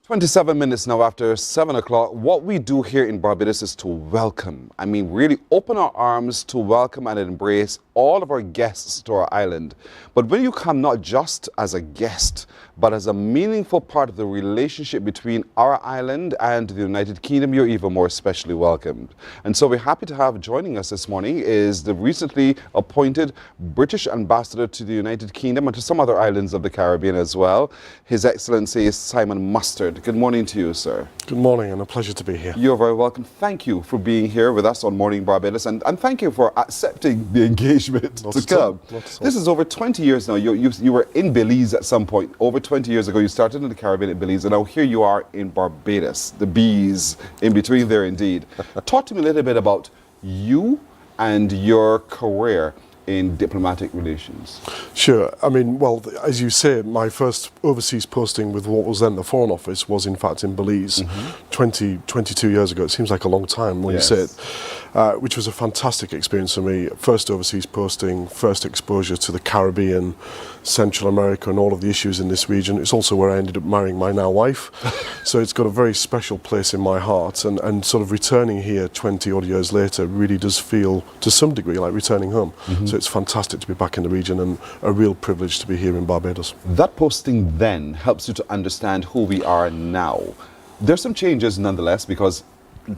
27 minutes now after 7 o'clock. What we do here in Barbados is to welcome, really open our arms to welcome and embrace all of our guests to our island. But when you come not just as a guest, but as a meaningful part of the relationship between our island and the United Kingdom, you're even more especially welcomed. And so we're happy to have joining us this morning is the recently appointed British Ambassador to the United Kingdom and to some other islands of the Caribbean as well. His Excellency is Simon Mustard. Good morning to you, sir. Good morning, and a pleasure to be here. You're very welcome. Thank you for being here with us on Morning Barbados, and thank you for accepting the engagement to come. This is over 20 years now. You were in Belize at some point. Over 20 years ago, you started in the Caribbean at Belize, and now here you are in Barbados. The bees in between there, indeed. Talk to me a little bit about you and your career in diplomatic relations. Sure. Well, as you say, my first overseas posting with what was then the Foreign Office was in fact in Belize 22 years ago. It seems like a long time when you say it, which was a fantastic experience for me. First overseas posting, first exposure to the Caribbean, Central America and all of the issues in this region. It's also where I ended up marrying my now wife. So it's got a very special place in my heart, and sort of returning here 20 odd years later really does feel to some degree like returning home. So it's fantastic to be back in the region and a real privilege to be here in Barbados. That posting then helps you to understand who we are now. There's some changes nonetheless because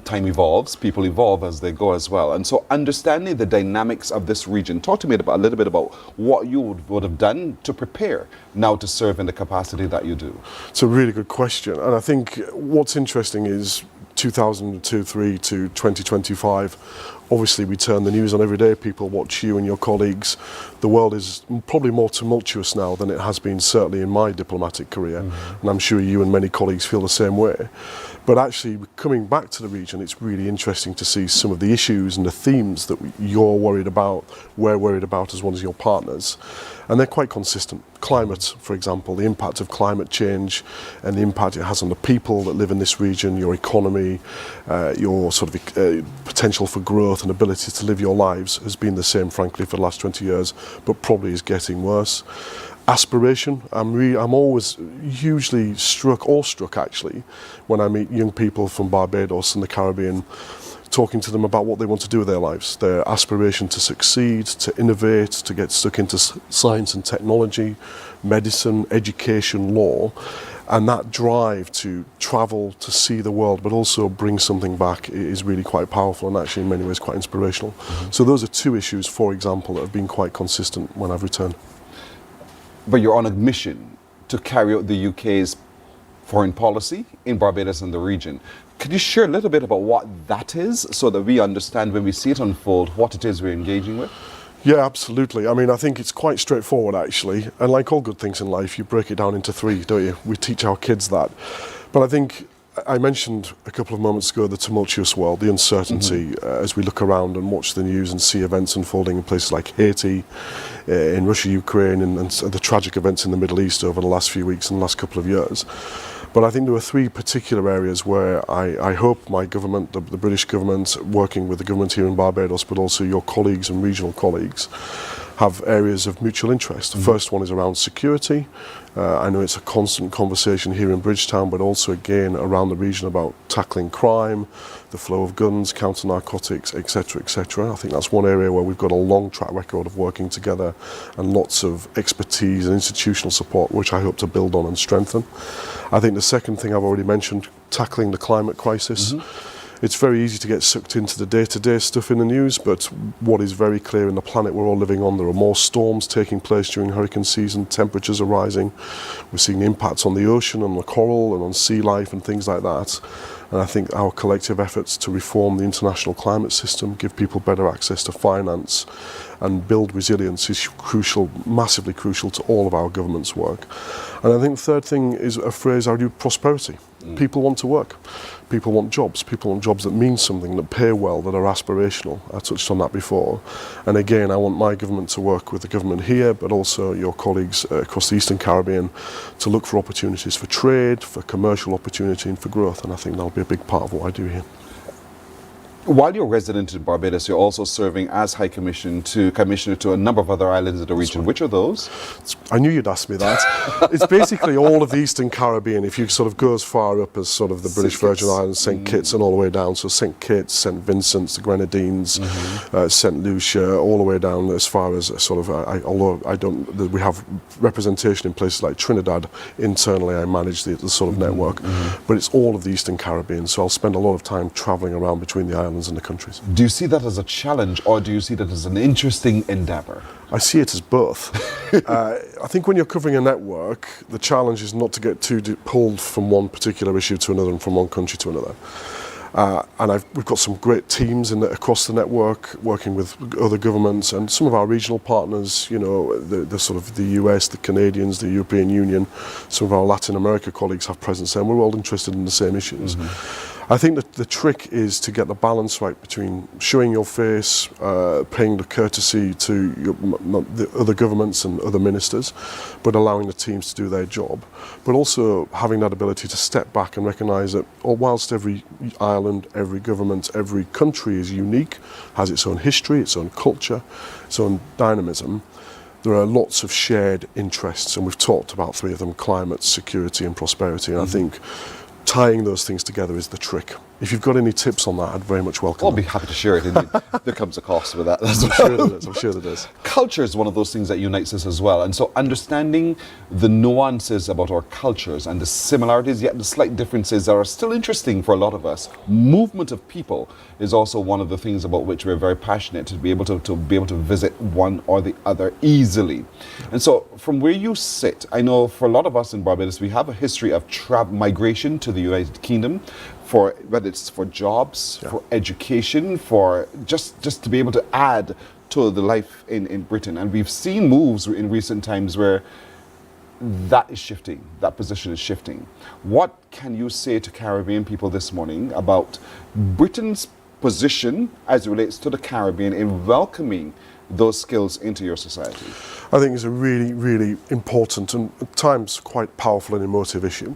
time evolves, people evolve as they go as well. And so understanding the dynamics of this region, talk to me a little bit about what you would have done to prepare now to serve in the capacity that you do. It's a really good question. And I think what's interesting is 2002-3 to 2025, obviously we turn the news on every day. People watch you and your colleagues. The world is probably more tumultuous now than it has been certainly in my diplomatic career. And I'm sure you and many colleagues feel the same way. But actually, coming back to the region, it's really interesting to see some of the issues and the themes that you're worried about, we're worried about as one of your partners. And they're quite consistent. Climate, for example, the impact of climate change and the impact it has on the people that live in this region, your economy, your sort of potential for growth and ability to live your lives has been the same, frankly, for the last 20 years, but probably is getting worse. Aspiration, I'm always hugely awestruck actually, when I meet young people from Barbados and the Caribbean, talking to them about what they want to do with their lives, their aspiration to succeed, to innovate, to get stuck into science and technology, medicine, education, law, and that drive to travel, to see the world, but also bring something back is really quite powerful and actually in many ways quite inspirational. So those are two issues, for example, that have been quite consistent when I've returned. But you're on a mission to carry out the UK's foreign policy in Barbados and the region. Could you share a little bit about what that is so that we understand when we see it unfold what it is we're engaging with? Yeah, absolutely. I think it's quite straightforward actually. And like all good things in life, you break it down into three, don't you? We teach our kids that. But I think I mentioned a couple of moments ago the tumultuous world, the uncertainty as we look around and watch the news and see events unfolding in places like Haiti, in Russia, Ukraine, and the tragic events in the Middle East over the last few weeks and the last couple of years. But I think there are three particular areas where I hope my government, the British government, working with the government here in Barbados, but also your colleagues and regional colleagues, have areas of mutual interest. The first one is around security. I know it's a constant conversation here in Bridgetown, but also again around the region about tackling crime, the flow of guns, counter narcotics, etc., etc. I think that's one area where we've got a long track record of working together and lots of expertise and institutional support, which I hope to build on and strengthen. I think the second thing I've already mentioned, tackling the climate crisis. It's very easy to get sucked into the day-to-day stuff in the news, but what is very clear in the planet we're all living on, there are more storms taking place during hurricane season, temperatures are rising, we're seeing impacts on the ocean, on the coral and on sea life and things like that. And I think our collective efforts to reform the international climate system, give people better access to finance and build resilience is crucial, massively crucial to all of our government's work. And I think the third thing is a phrase I do, prosperity. People want to work. People want jobs that mean something, that pay well, that are aspirational. I touched on that before. And again, I want my government to work with the government here, but also your colleagues across the Eastern Caribbean to look for opportunities for trade, for commercial opportunity and for growth. And I think that'll be a big part of what I do here. While you're resident in Barbados, you're also serving as High Commissioner to a number of other islands in the region. Which are those? I knew you'd ask me that. It's basically all of the Eastern Caribbean. If you sort of go as far up as sort of the British Virgin Islands, St. Kitts and all the way down. So St. Kitts, St. Vincent's, the Grenadines, St. Lucia, all the way down as far as sort of, although I don't, we have representation in places like Trinidad. Internally, I manage the sort of network. But it's all of the Eastern Caribbean. So I'll spend a lot of time traveling around between the islands and the countries. Do you see that as a challenge or do you see that as an interesting endeavour? I see it as both. I think when you're covering a network, the challenge is not to get too pulled from one particular issue to another and from one country to another. And we've got some great teams across the network, working with other governments and some of our regional partners, you know, the sort of the US, the Canadians, the European Union, some of our Latin America colleagues have presence there, and we're all interested in the same issues. I think that the trick is to get the balance right between showing your face, paying the courtesy to the other governments and other ministers, but allowing the teams to do their job. But also having that ability to step back and recognise that whilst every island, every government, every country is unique, has its own history, its own culture, its own dynamism, there are lots of shared interests, and we've talked about three of them: climate, security and prosperity. And I think tying those things together is the trick. If you've got any tips on that, I'd very much welcome I'll be happy to share it. There comes a cost with that. I'm sure there is. Culture is one of those things that unites us as well. And so understanding the nuances about our cultures and the similarities, yet the slight differences that are still interesting for a lot of us. Movement of people is also one of the things about which we're very passionate, to be able to visit one or the other easily. And so from where you sit, I know for a lot of us in Barbados, we have a history of migration to the United Kingdom, for whether it's for jobs, for education, for just to be able to add to the life in Britain. And we've seen moves in recent times where that is shifting, that position is shifting. What can you say to Caribbean people this morning about Britain's position as it relates to the Caribbean in welcoming those skills into your society? I think it's a really, really important and at times quite powerful and emotive issue.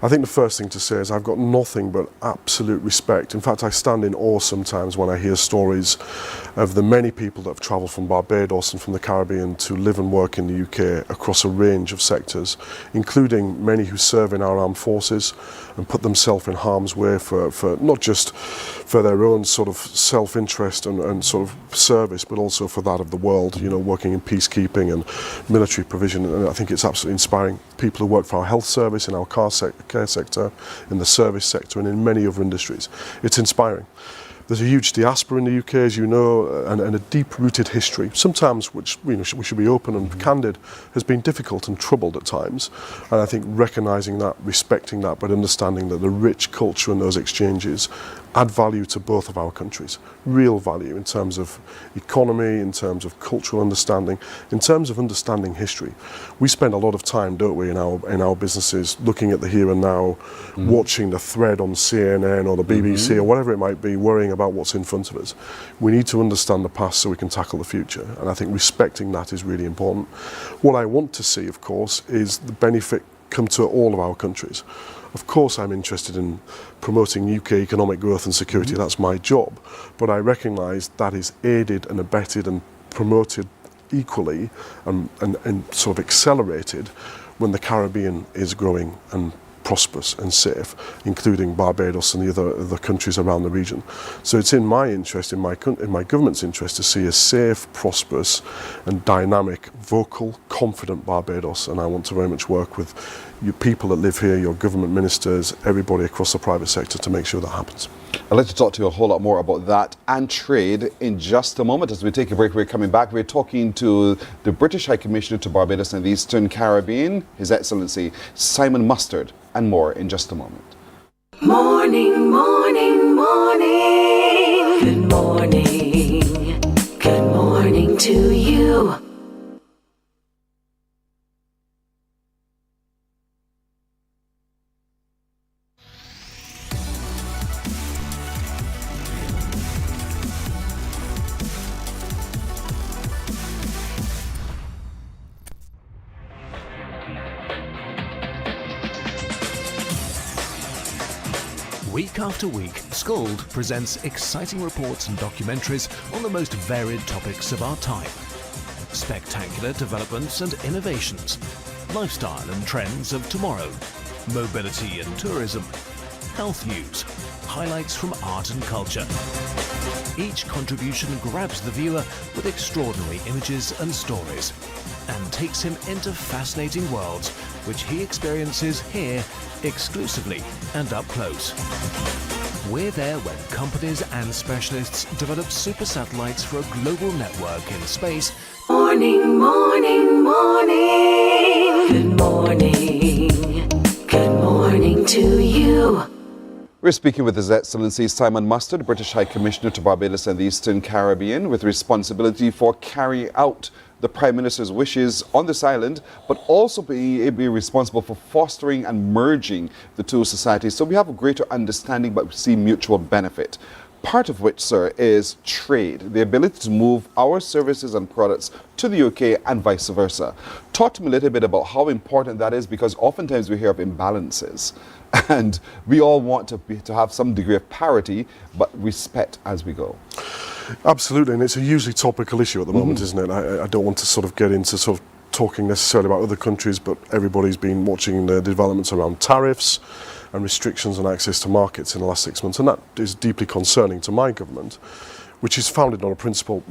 I think the first thing to say is I've got nothing but absolute respect. In fact, I stand in awe sometimes when I hear stories of the many people that have travelled from Barbados and from the Caribbean to live and work in the UK across a range of sectors, including many who serve in our armed forces and put themselves in harm's way for not just for their own sort of self-interest and sort of service, but also for that of the world, you know, working in peacekeeping and military provision. And I think it's absolutely inspiring. People who work for our health service, in our care sector, in the service sector and in many other industries. It's inspiring. There's a huge diaspora in the UK, as you know, and a deep-rooted history, sometimes which we should be open and candid, has been difficult and troubled at times. And I think recognising that, respecting that, but understanding that the rich culture in those exchanges add value to both of our countries, real value in terms of economy, in terms of cultural understanding, in terms of understanding history. We spend a lot of time, don't we, in our businesses, looking at the here and now, watching the thread on CNN or the BBC or whatever it might be, worrying about what's in front of us. We need to understand the past so we can tackle the future, and I think respecting that is really important. What I want to see, of course, is the benefit come to all of our countries. Of course, I'm interested in promoting UK economic growth and security. That's my job. But I recognise that is aided and abetted and promoted equally and sort of accelerated when the Caribbean is growing and prosperous and safe, including Barbados and the other countries around the region. So it's in my interest, in my government's interest, to see a safe, prosperous and dynamic, vocal, confident Barbados, and I want to very much work with you people that live here, your government ministers, everybody across the private sector to make sure that happens. I'd like to talk to you a whole lot more about that and trade in just a moment. As we take a break, we're coming back. We're talking to the British High Commissioner to Barbados and the Eastern Caribbean, His Excellency Simon Mustard, and more in just a moment. Morning, morning, morning. Good morning. Good morning to you. Week after week, Scold presents exciting reports and documentaries on the most varied topics of our time. Spectacular developments and innovations, lifestyle and trends of tomorrow, mobility and tourism, health news, highlights from art and culture. Each contribution grabs the viewer with extraordinary images and stories and takes him into fascinating worlds which he experiences here exclusively and up close. We're there when companies and specialists develop super satellites for a global network in space. Morning, morning, morning. Good morning. Good morning to you. We're speaking with His Excellency Simon Mustard, British High Commissioner to Barbados and the Eastern Caribbean, with responsibility for carrying out the Prime Minister's wishes on this island, but also be responsible for fostering and merging the two societies so we have a greater understanding but we see mutual benefit. Part of which, sir, is trade, the ability to move our services and products to the UK and vice versa. Talk to me a little bit about how important that is, because oftentimes we hear of imbalances and we all want to have some degree of parity, but respect as we go. Absolutely, and it's a hugely topical issue at the moment, isn't it? I don't want to sort of get into sort of talking necessarily about other countries, but everybody's been watching the developments around tariffs and restrictions on access to markets in the last 6 months, and that is deeply concerning to my government, which is founded on a principle,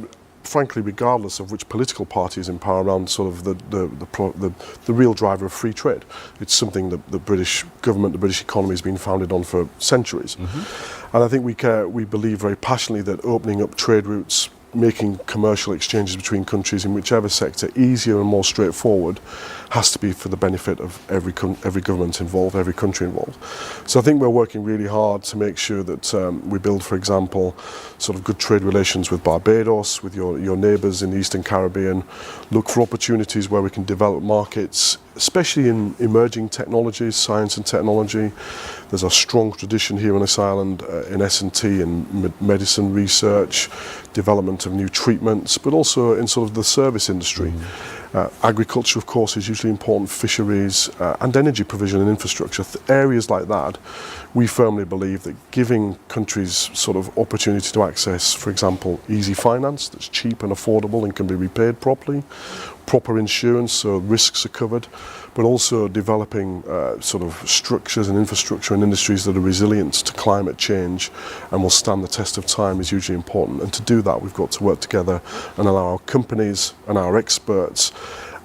frankly, regardless of which political party is in power, around sort of the real driver of free trade. It's something that the British government, the British economy has been founded on for centuries. And I think we believe very passionately that opening up trade routes, making commercial exchanges between countries in whichever sector easier and more straightforward has to be for the benefit of every government involved, every country involved. So I think we're working really hard to make sure that we build, for example, sort of good trade relations with Barbados, with your neighbours in the Eastern Caribbean, look for opportunities where we can develop markets, especially in emerging technologies, science and technology. There's a strong tradition here on this island in S&T and medicine research, development of new treatments, but also in sort of the service industry. Agriculture, of course, is hugely important, fisheries and energy provision and infrastructure. Areas like that, we firmly believe that giving countries sort of opportunity to access, for example, easy finance that's cheap and affordable and can be repaid properly, proper insurance so risks are covered, but also developing sort of structures and infrastructure and industries that are resilient to climate change and will stand the test of time is hugely important. And to do that, we've got to work together and allow our companies and our experts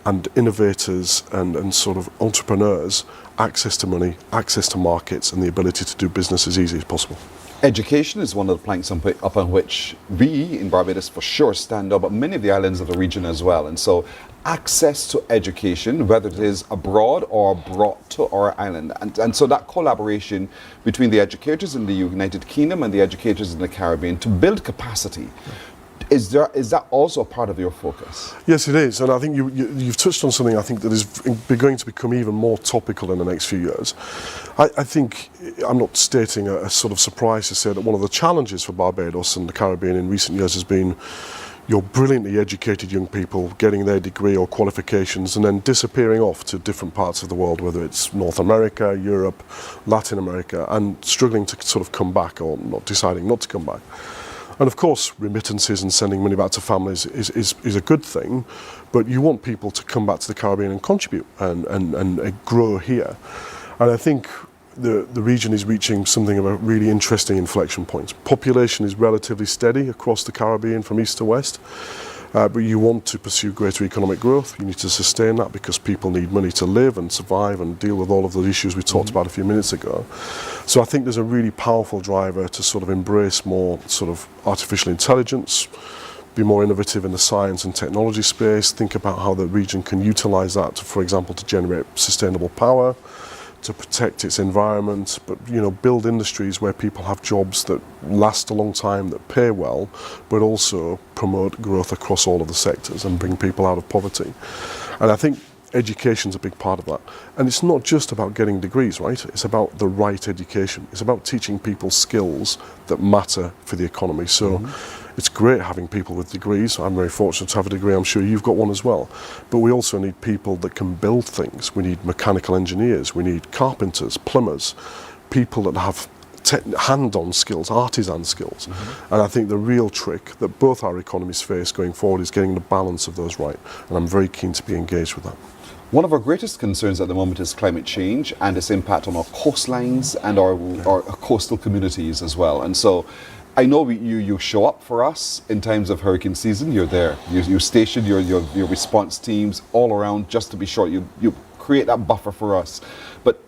and innovators and sort of entrepreneurs access to money, access to markets, and the ability to do business as easy as possible. Education is one of the planks upon which we in Barbados for sure stand up, but many of the islands of the region as well. And so access to education, whether it is abroad or brought to our island. And so that collaboration between the educators in the United Kingdom and the educators in the Caribbean to build capacity. Is that also a part of your focus? Yes, it is, and I think you've touched on something I think that is going to become even more topical in the next few years. I think I'm not stating a sort of surprise to say that one of the challenges for Barbados and the Caribbean in recent years has been your brilliantly educated young people getting their degree or qualifications and then disappearing off to different parts of the world, whether it's North America, Europe, Latin America, and struggling to sort of come back or not deciding not to come back. And of course, remittances and sending money back to families is a good thing, but you want people to come back to the Caribbean and contribute and grow here. And I think the region is reaching something of a really interesting inflection point. Population is relatively steady across the Caribbean from east to west. But you want to pursue greater economic growth. You need to sustain that because people need money to live and survive and deal with all of the issues we talked about a few minutes ago. So I think there's a really powerful driver to sort of embrace more sort of artificial intelligence, be more innovative in the science and technology space, think about how the region can utilize that, to, for example, to generate sustainable power, to protect its environment, but build industries where people have jobs that last a long time, that pay well, but also promote growth across all of the sectors and bring people out of poverty. And I think education's a big part of that. And it's not just about getting degrees, right? It's about the right education. It's about teaching people skills that matter for the economy. So it's great having people with degrees. I'm very fortunate to have a degree. I'm sure you've got one as well. But we also need people that can build things. We need mechanical engineers. We need carpenters, plumbers, people that have hand-on skills, artisan skills. And I think the real trick that both our economies face going forward is getting the balance of those right. And I'm very keen to be engaged with that. One of our greatest concerns at the moment is climate change and its impact on our coastlines and our coastal communities as well. And so I know you show up for us in times of hurricane season. You're there. You station your response teams all around just to be sure you create that buffer for us. But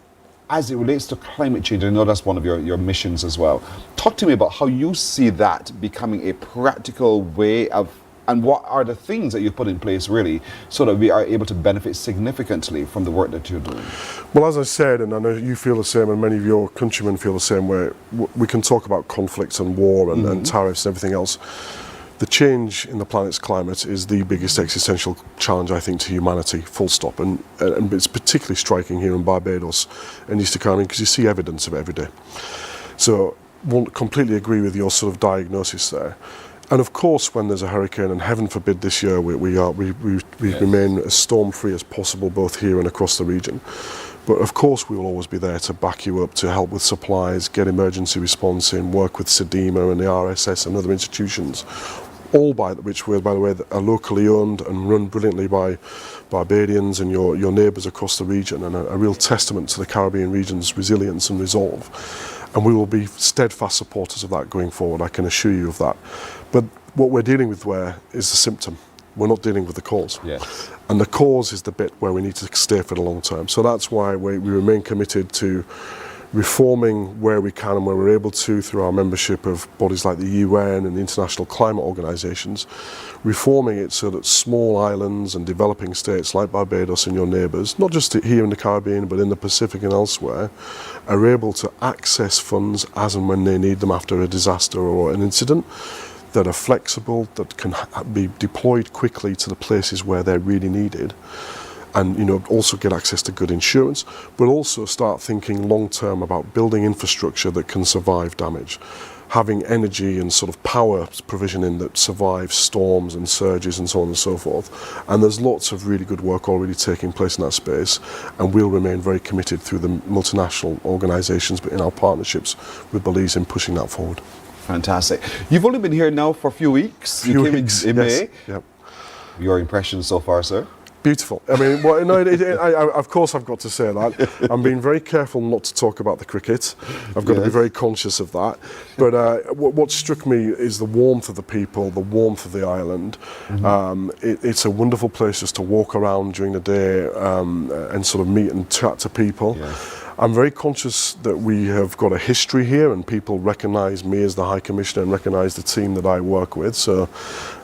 as it relates to climate change, I know that's one of your missions as well. Talk to me about how you see that becoming a practical way of, and what are the things that you put in place really so that we are able to benefit significantly from the work that you're doing? Well, as I said, and I know you feel the same and many of your countrymen feel the same way, we can talk about conflicts and war and tariffs and everything else. The change in the planet's climate is the biggest existential challenge, I think, to humanity, full stop. And it's particularly striking here in Barbados and East Caribbean because you see evidence of it every day. So won't completely agree with your sort of diagnosis there. And of course, when there's a hurricane, and heaven forbid this year, we remain as storm-free as possible, both here and across the region. But of course, we will always be there to back you up, to help with supplies, get emergency response in, work with SEDEMA and the RSS and other institutions, all by the way, are locally owned and run brilliantly by Barbadians and your neighbours across the region, and a real testament to the Caribbean region's resilience and resolve. And we will be steadfast supporters of that going forward, I can assure you of that. But what we're dealing with is the symptom. We're not dealing with the cause. Yes. And the cause is the bit where we need to stay for the long term. So that's why we remain committed to reforming where we can and where we're able to through our membership of bodies like the UN and the international climate organisations, reforming it so that small islands and developing states like Barbados and your neighbours, not just here in the Caribbean but in the Pacific and elsewhere, are able to access funds as and when they need them after a disaster or an incident, that are flexible, that can be deployed quickly to the places where they're really needed, and also get access to good insurance, but also start thinking long term about building infrastructure that can survive damage, having energy and sort of power provisioning that survives storms and surges and so on and so forth. And there's lots of really good work already taking place in that space, and we'll remain very committed through the multinational organisations, but in our partnerships with Belize in pushing that forward. Fantastic. You've only been here now for a few weeks. You came in May. Yep. Your impressions so far, sir? Beautiful. I mean, of course I've got to say that. I'm being very careful not to talk about the cricket. I've got to be very conscious of that. But what struck me is the warmth of the people, the warmth of the island. It's a wonderful place just to walk around during the day and sort of meet and chat to people. I'm very conscious that we have got a history here and people recognise me as the High Commissioner and recognise the team that I work with. So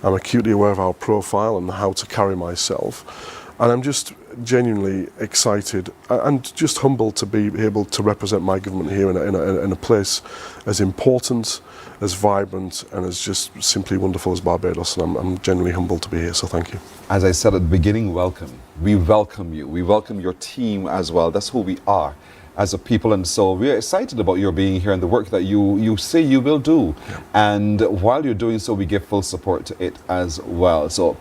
I'm acutely aware of our profile and how to carry myself. And I'm just genuinely excited and just humbled to be able to represent my government here in a place as important, as vibrant and as just simply wonderful as Barbados. And I'm genuinely humbled to be here, so thank you. As I said at the beginning, welcome. We welcome you. We welcome your team as well. That's who we are as a people, and so we're excited about your being here and the work that you say you will do. And while you're doing so, we give full support to it as well. So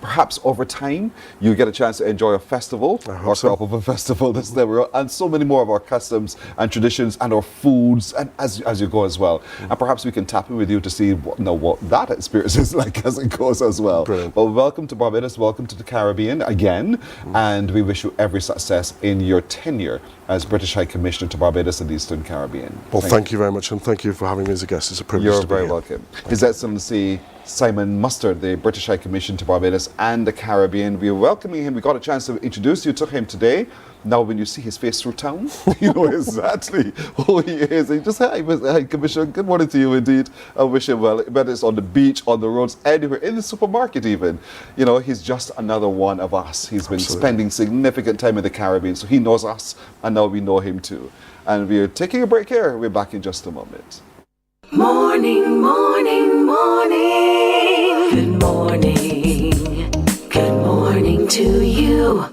perhaps over time you get a chance to enjoy a festival, our crop of a festival this level, and so many more of our customs and traditions and our foods, and as you go as well. And perhaps we can tap in with you to see what that experience is like as it goes as well. Brilliant. But welcome to Barbados, welcome to the Caribbean again, and we wish you every success in your tenure as British High Commissioner to Barbados and the Eastern Caribbean. Well, thank you very much, and thank you for having me as a guest. It's a privilege to be You're here. very welcome. His Excellency Simon Mustard, the British High Commission to Barbados and the Caribbean. We're welcoming him. We got a chance to introduce you to him today. Now, when you see his face through town, you know exactly who he is. And you just, hi, High Commissioner, good morning to you indeed. I wish him well. Whether it's on the beach, on the roads, anywhere, in the supermarket even. You know, he's just another one of us. He's been spending significant time in the Caribbean, so he knows us, and now we know him too. And we're taking a break here. We're back in just a moment. Morning, morning, morning. Good morning. Good morning to you.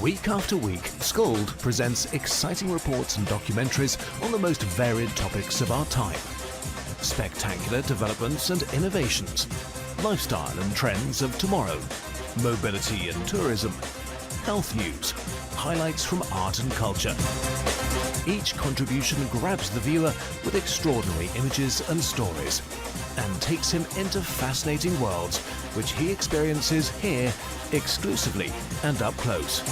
Week after week, Scold presents exciting reports and documentaries on the most varied topics of our time. Spectacular developments and innovations, lifestyle and trends of tomorrow, mobility and tourism, health news, highlights from art and culture. Each contribution grabs the viewer with extraordinary images and stories and takes him into fascinating worlds which he experiences here exclusively and up close.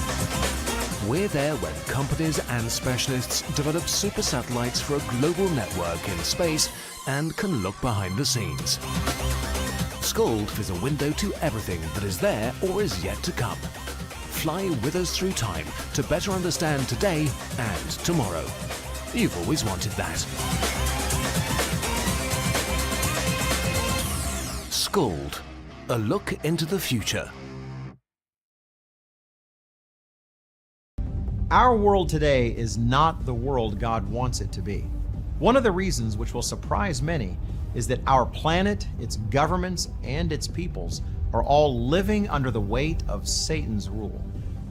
We're there when companies and specialists develop super satellites for a global network in space and can look behind the scenes. Scold is a window to everything that is there or is yet to come. Fly with us through time to better understand today and tomorrow. You've always wanted that. Scold, a look into the future. Our world today is not the world God wants it to be. One of the reasons, which will surprise many, is that our planet, its governments, and its peoples are all living under the weight of Satan's rule.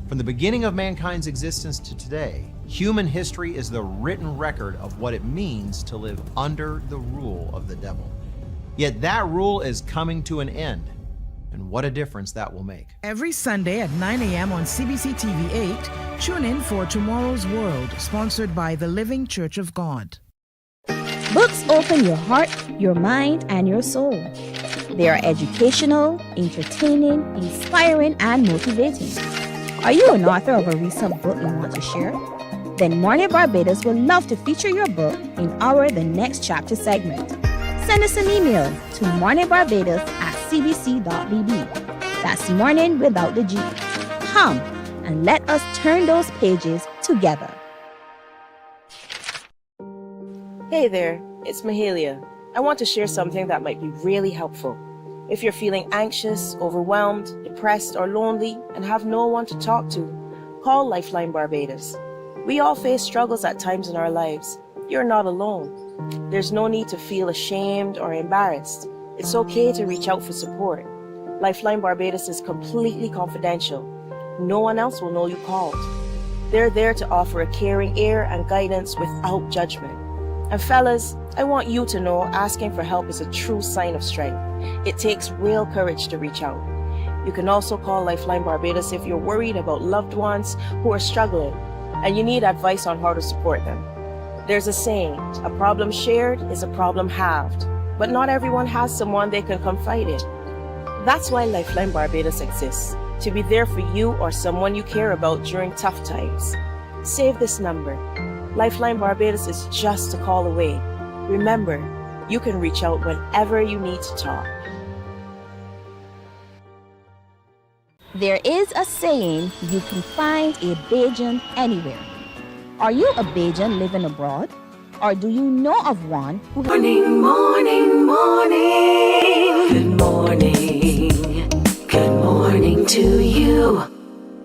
From the beginning of mankind's existence to today, human history is the written record of what it means to live under the rule of the devil. Yet that rule is coming to an end, and what a difference that will make. Every Sunday at 9 a.m. on CBC TV 8, tune in for Tomorrow's World, sponsored by the Living Church of God. Books open your heart, your mind, and your soul. They are educational, entertaining, inspiring, and motivating. Are you an author of a recent book you want to share? Then Mornin Barbados would love to feature your book in our The Next Chapter segment. Send us an email to morninbarbados@cbc.bb. That's morning without the G. Come and let us turn those pages together. Hey there, it's Mahalia. I want to share something that might be really helpful. If you're feeling anxious, overwhelmed, depressed, or lonely and have no one to talk to, call Lifeline Barbados. We all face struggles at times in our lives. You're not alone. There's no need to feel ashamed or embarrassed. It's okay to reach out for support. Lifeline Barbados is completely confidential. No one else will know you called. They're there to offer a caring ear and guidance without judgment. And fellas, I want you to know asking for help is a true sign of strength. It takes real courage to reach out. You can also call Lifeline Barbados if you're worried about loved ones who are struggling and you need advice on how to support them. There's a saying, a problem shared is a problem halved, but not everyone has someone they can confide in. That's why Lifeline Barbados exists, to be there for you or someone you care about during tough times. Save this number. Lifeline Barbados is just a call away. Remember, you can reach out whenever you need to talk. There is a saying, you can find a Bajan anywhere. Are you a Bajan living abroad? Or do you know of one who... Morning, morning, morning. Good morning. Good morning to you.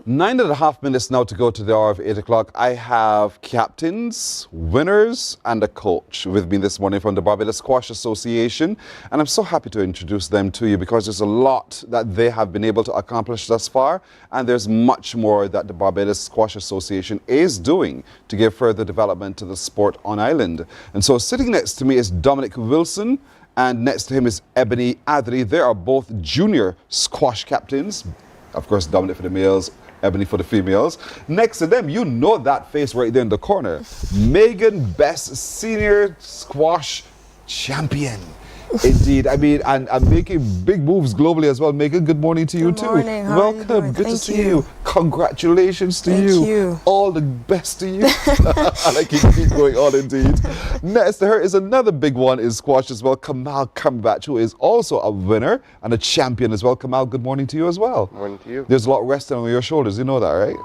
9.5 minutes now to go to the hour of 8 o'clock. I have captains, winners, and a coach with me this morning from the Barbados Squash Association. And I'm so happy to introduce them to you because there's a lot that they have been able to accomplish thus far. And there's much more that the Barbados Squash Association is doing to give further development to the sport on island. And so sitting next to me is Dominic Wilson. And next to him is Ebony Adri. They are both junior squash captains. Of course, Dominic for the males, Ebony for the females. Next to them, you know that face right there in the corner. Megan Best, senior squash champion. Indeed. I mean, and making big moves globally as well. Megan, good morning to you too. Good morning. How Welcome. are you doing? Good to Thank see you. Congratulations to Thank you. you. All the best to you. And I can keep going on indeed. Next to her is another big one in squash as well, Kamal Cumberbatch, who is also a winner and a champion as well. Kamal, good morning to you as well. Morning to you. There's a lot resting on your shoulders, you know that, right?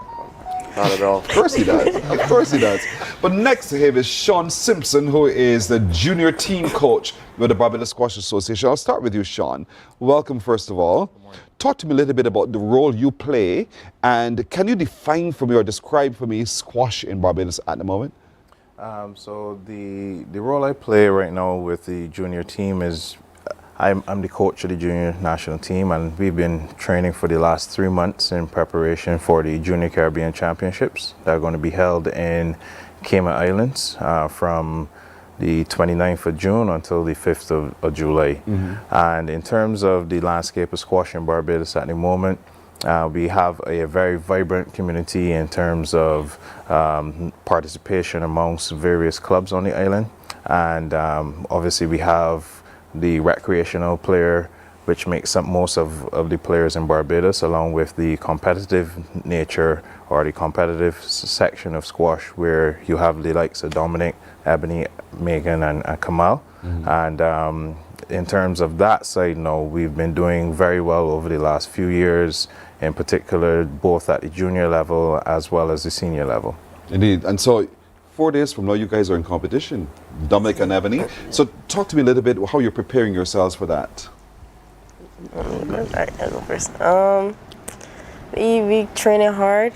Not at all. Of course he does. Of course he does. But next to him is Sean Simpson, who is the junior team coach with the Barbados Squash Association. I'll start with you, Sean. Welcome, first of all. Talk to me a little bit about the role you play, and can you define for me or describe for me squash in Barbados at the moment? So the role I play right now with the junior team is I'm the coach of the junior national team, and we've been training for the last 3 months in preparation for the Junior Caribbean Championships that are going to be held in Cayman Islands from the 29th of June until the 5th of July. And in terms of the landscape of squash in Barbados at the moment, we have a very vibrant community in terms of participation amongst various clubs on the island. And obviously we have the recreational player, which makes up most of the players in Barbados, along with the competitive nature or the competitive section of squash, where you have the likes of Dominic, Ebony, Megan, and Kamal. And in terms of that side, now we've been doing very well over the last few years, in particular, both at the junior level as well as the senior level. Indeed. And so 4 days from now, you guys are in competition, Dominic and Ebony. So talk to me a little bit how you're preparing yourselves for that. Alright, I'll go first. We training hard.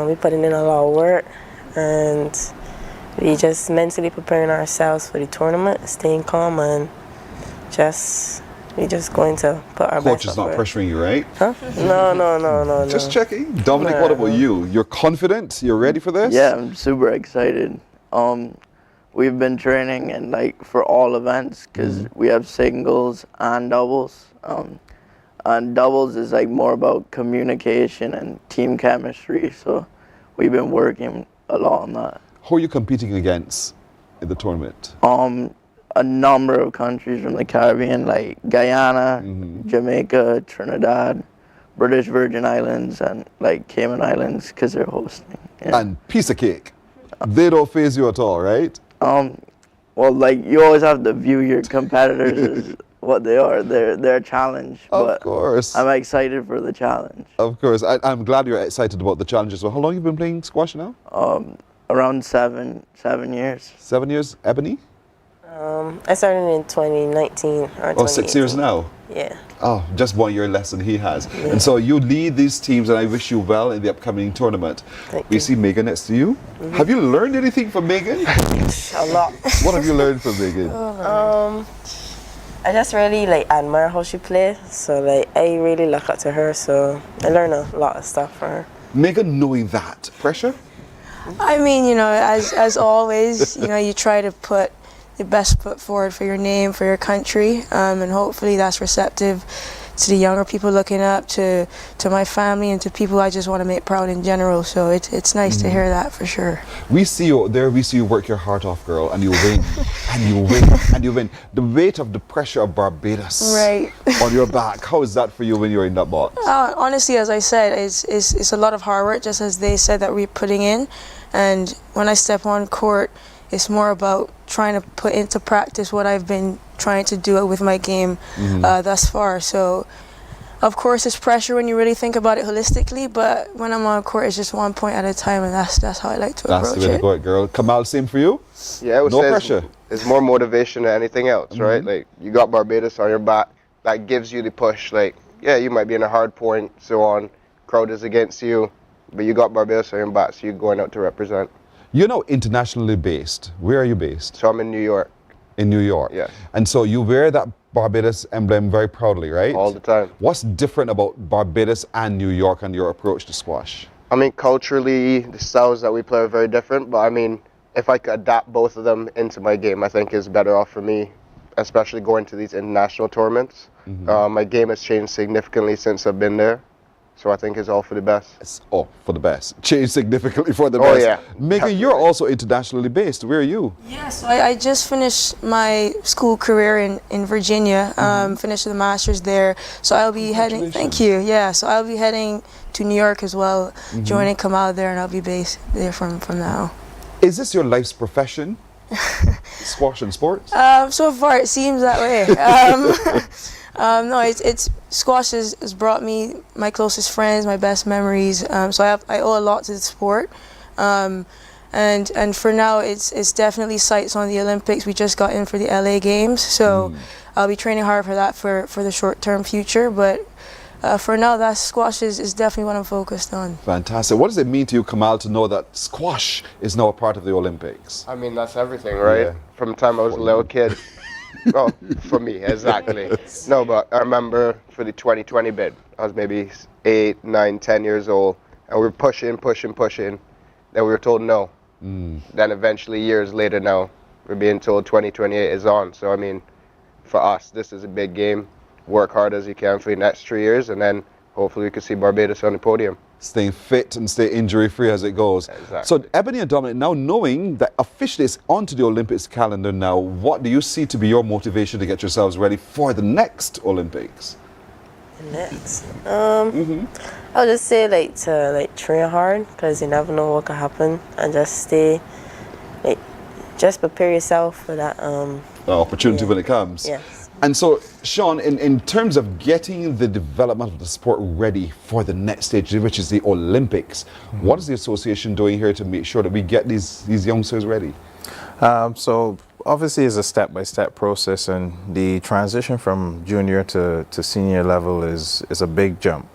We putting in a lot of work, and we just mentally preparing ourselves for the tournament, staying calm, and we just going to put our Coach best is not up pressuring you, right? Huh? No. Just checking. Dominic, what about you? You're confident? You're ready for this? Yeah, I'm super excited. We've been training and for all events because we have singles and doubles. And doubles is more about communication and team chemistry. So we've been working a lot on that. Who are you competing against in the tournament? A number of countries from the Caribbean, like Guyana, Jamaica, Trinidad, British Virgin Islands, and Cayman Islands because they're hosting. Yeah. And piece of cake. They don't faze you at all, right? Well, you always have to view your competitors as what they are. They're a challenge. Of course. I'm excited for the challenge. Of course. I'm glad you're excited about the challenge as well. How long have you been playing squash now? Around 7 years. 7 years. Ebony? I started in 2019 or 2018. Oh, 6 years now? Yeah. Oh, just 1 year less than he has. Yeah. And so you lead these teams, and I wish you well in the upcoming tournament. We see Megan next to you. Have you learned anything from Megan? A lot. What have you learned from Megan? I just really admire how she plays. So I really look up to her. So I learn a lot of stuff from her. Megan, knowing that, pressure? I mean, as always, you try to put the best foot forward for your name, for your country, and hopefully that's receptive to the younger people looking up, to my family, and to people I just want to make proud in general. So it's nice to hear that for sure. We see you there, we see you work your heart off, girl, and you win, and you win, and you win. The weight of the pressure of Barbados on your back, how is that for you when you're in that box? Honestly, as I said, it's a lot of hard work, just as they said that we're putting in. And when I step on court, it's more about trying to put into practice what I've been trying to do with my game thus far. So, of course, it's pressure when you really think about it holistically, but when I'm on court, it's just 1 point at a time, and that's how I like to approach it. That's the way to go, girl. Kamal, same for you? Yeah, I would no say pressure. It's more motivation than anything else, right? You got Barbados on your back. That gives you the push. Yeah, you might be in a hard point, so on. Crowd is against you. But you got Barbados on your back, so you're going out to represent. You're now internationally based. Where are you based? So I'm in New York. In New York? Yes. And so you wear that Barbados emblem very proudly, right? All the time. What's different about Barbados and New York and your approach to squash? I mean, culturally, the styles that we play are very different, but I mean, if I could adapt both of them into my game, I think is better off for me, especially going to these international tournaments. My game has changed significantly since I've been there. So I think it's all for the best. It's all for the best. Changed significantly for the best. Oh, yeah. Megan, you're also internationally based. Where are you? Yeah, so I just finished my school career in Virginia, finished the master's there. So I'll be heading, thank you, yeah. So I'll be heading to New York as well, joining Kamal there, and I'll be based there from now. Is this your life's profession? Squash and sports? So far it seems that way. No, it's squash has brought me my closest friends, my best memories. So I owe a lot to the sport. And for now, it's definitely sights on the Olympics. We just got in for the LA Games, so I'll be training hard for that for the short-term future. But for now, that squash is definitely what I'm focused on. Fantastic. What does it mean to you, Kamal, to know that squash is now a part of the Olympics? I mean, that's everything, right? Yeah. From the time I was a little kid. Well, for me, exactly. No, but I remember for the 2020 bid, I was maybe 8, 9, 10 years old, and we were pushing. Then we were told no. Then eventually, years later now, we're being told 2028 is on. So, I mean, for us, this is a big game. Work hard as you can for the next 3 years, and then hopefully we can see Barbados on the podium. Staying fit and stay injury-free as it goes. Exactly. So, Ebony and Dominic, now knowing that officially it's onto the Olympics calendar now, what do you see to be your motivation to get yourselves ready for the next Olympics? Next, I'll just say to train hard, because you never know what could happen, and just stay, just prepare yourself for that. The opportunity when it comes. Yes. And so, Sean, in terms of getting the development of the sport ready for the next stage, which is the Olympics, what is the association doing here to make sure that we get these youngsters ready? So obviously it's a step-by-step process, and the transition from junior to senior level is a big jump.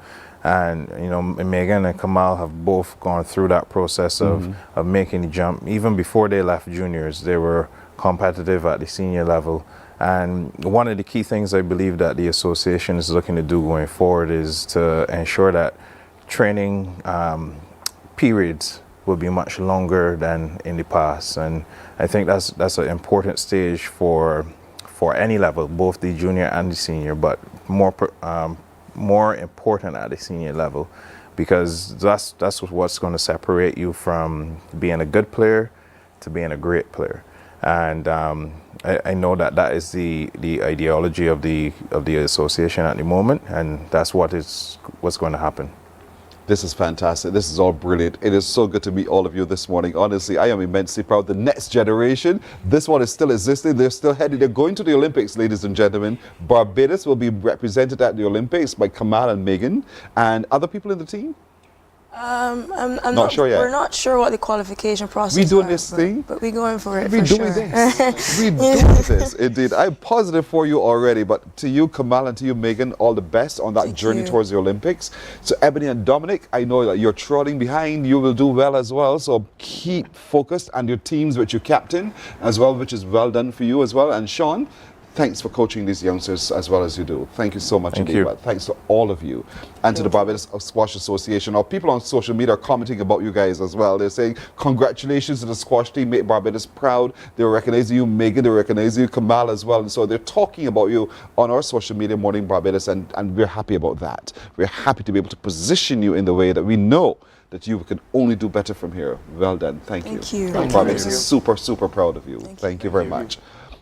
And you know, Megan and Kamal have both gone through that process of making the jump. Even before they left juniors, they were competitive at the senior level. And one of the key things I believe that the association is looking to do going forward is to ensure that training periods will be much longer than in the past. And I think that's an important stage for any level, both the junior and the senior, but more important at the senior level, because that's what's going to separate you from being a good player to being a great player. And I know that is the ideology of the association at the moment, and that's what's going to happen. This is fantastic. This is all brilliant. It is so good to meet all of you this morning. Honestly, I am immensely proud. The next generation, this one is still existing. They're still headed. They're going to the Olympics, ladies and gentlemen. Barbados will be represented at the Olympics by Kamal and Megan, and other people in the team. I'm not sure yet. We're not sure what the qualification process We is. doing this thing? But we're going for it. We're for doing sure. this. We're doing this. Indeed. I'm positive for you already. But to you, Kamal, and to you, Megan, all the best on that journey towards the Olympics. So, Ebony and Dominic, I know that you're trotting behind. You will do well as well. So, keep focused, and your teams, which you captain as well, which is well done for you as well. And Sean, thanks for coaching these youngsters as well as you do. Thank you so much. Thank indeed. you. But thanks to all of you and to the Barbados Squash Association. Our people on social media are commenting about you guys as well. They're saying congratulations to the squash team, make Barbados proud. They're recognizing you, Megan. They're recognizing you, Kamal, as well. And so they're talking about you on our social media, Mornin Barbados, and we're happy about that. We're happy to be able to position you in the way that we know that you can only do better from here. Well done. Thank you. Thank you. Barbados is super, super proud of you. Thank you very much.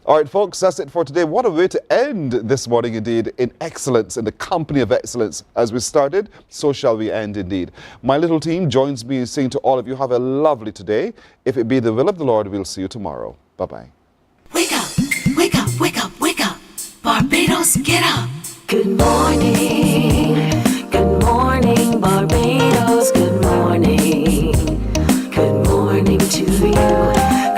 All right, folks, that's it for today. What a way to end this morning, indeed, in excellence, in the company of excellence. As we started, so shall we end, indeed. My little team joins me in saying to all of you, have a lovely today. If it be the will of the Lord, we'll see you tomorrow. Bye-bye. Wake up, wake up, wake up, wake up. Barbados, get up. Good morning. Good morning, Barbados. Good morning. Good morning to you.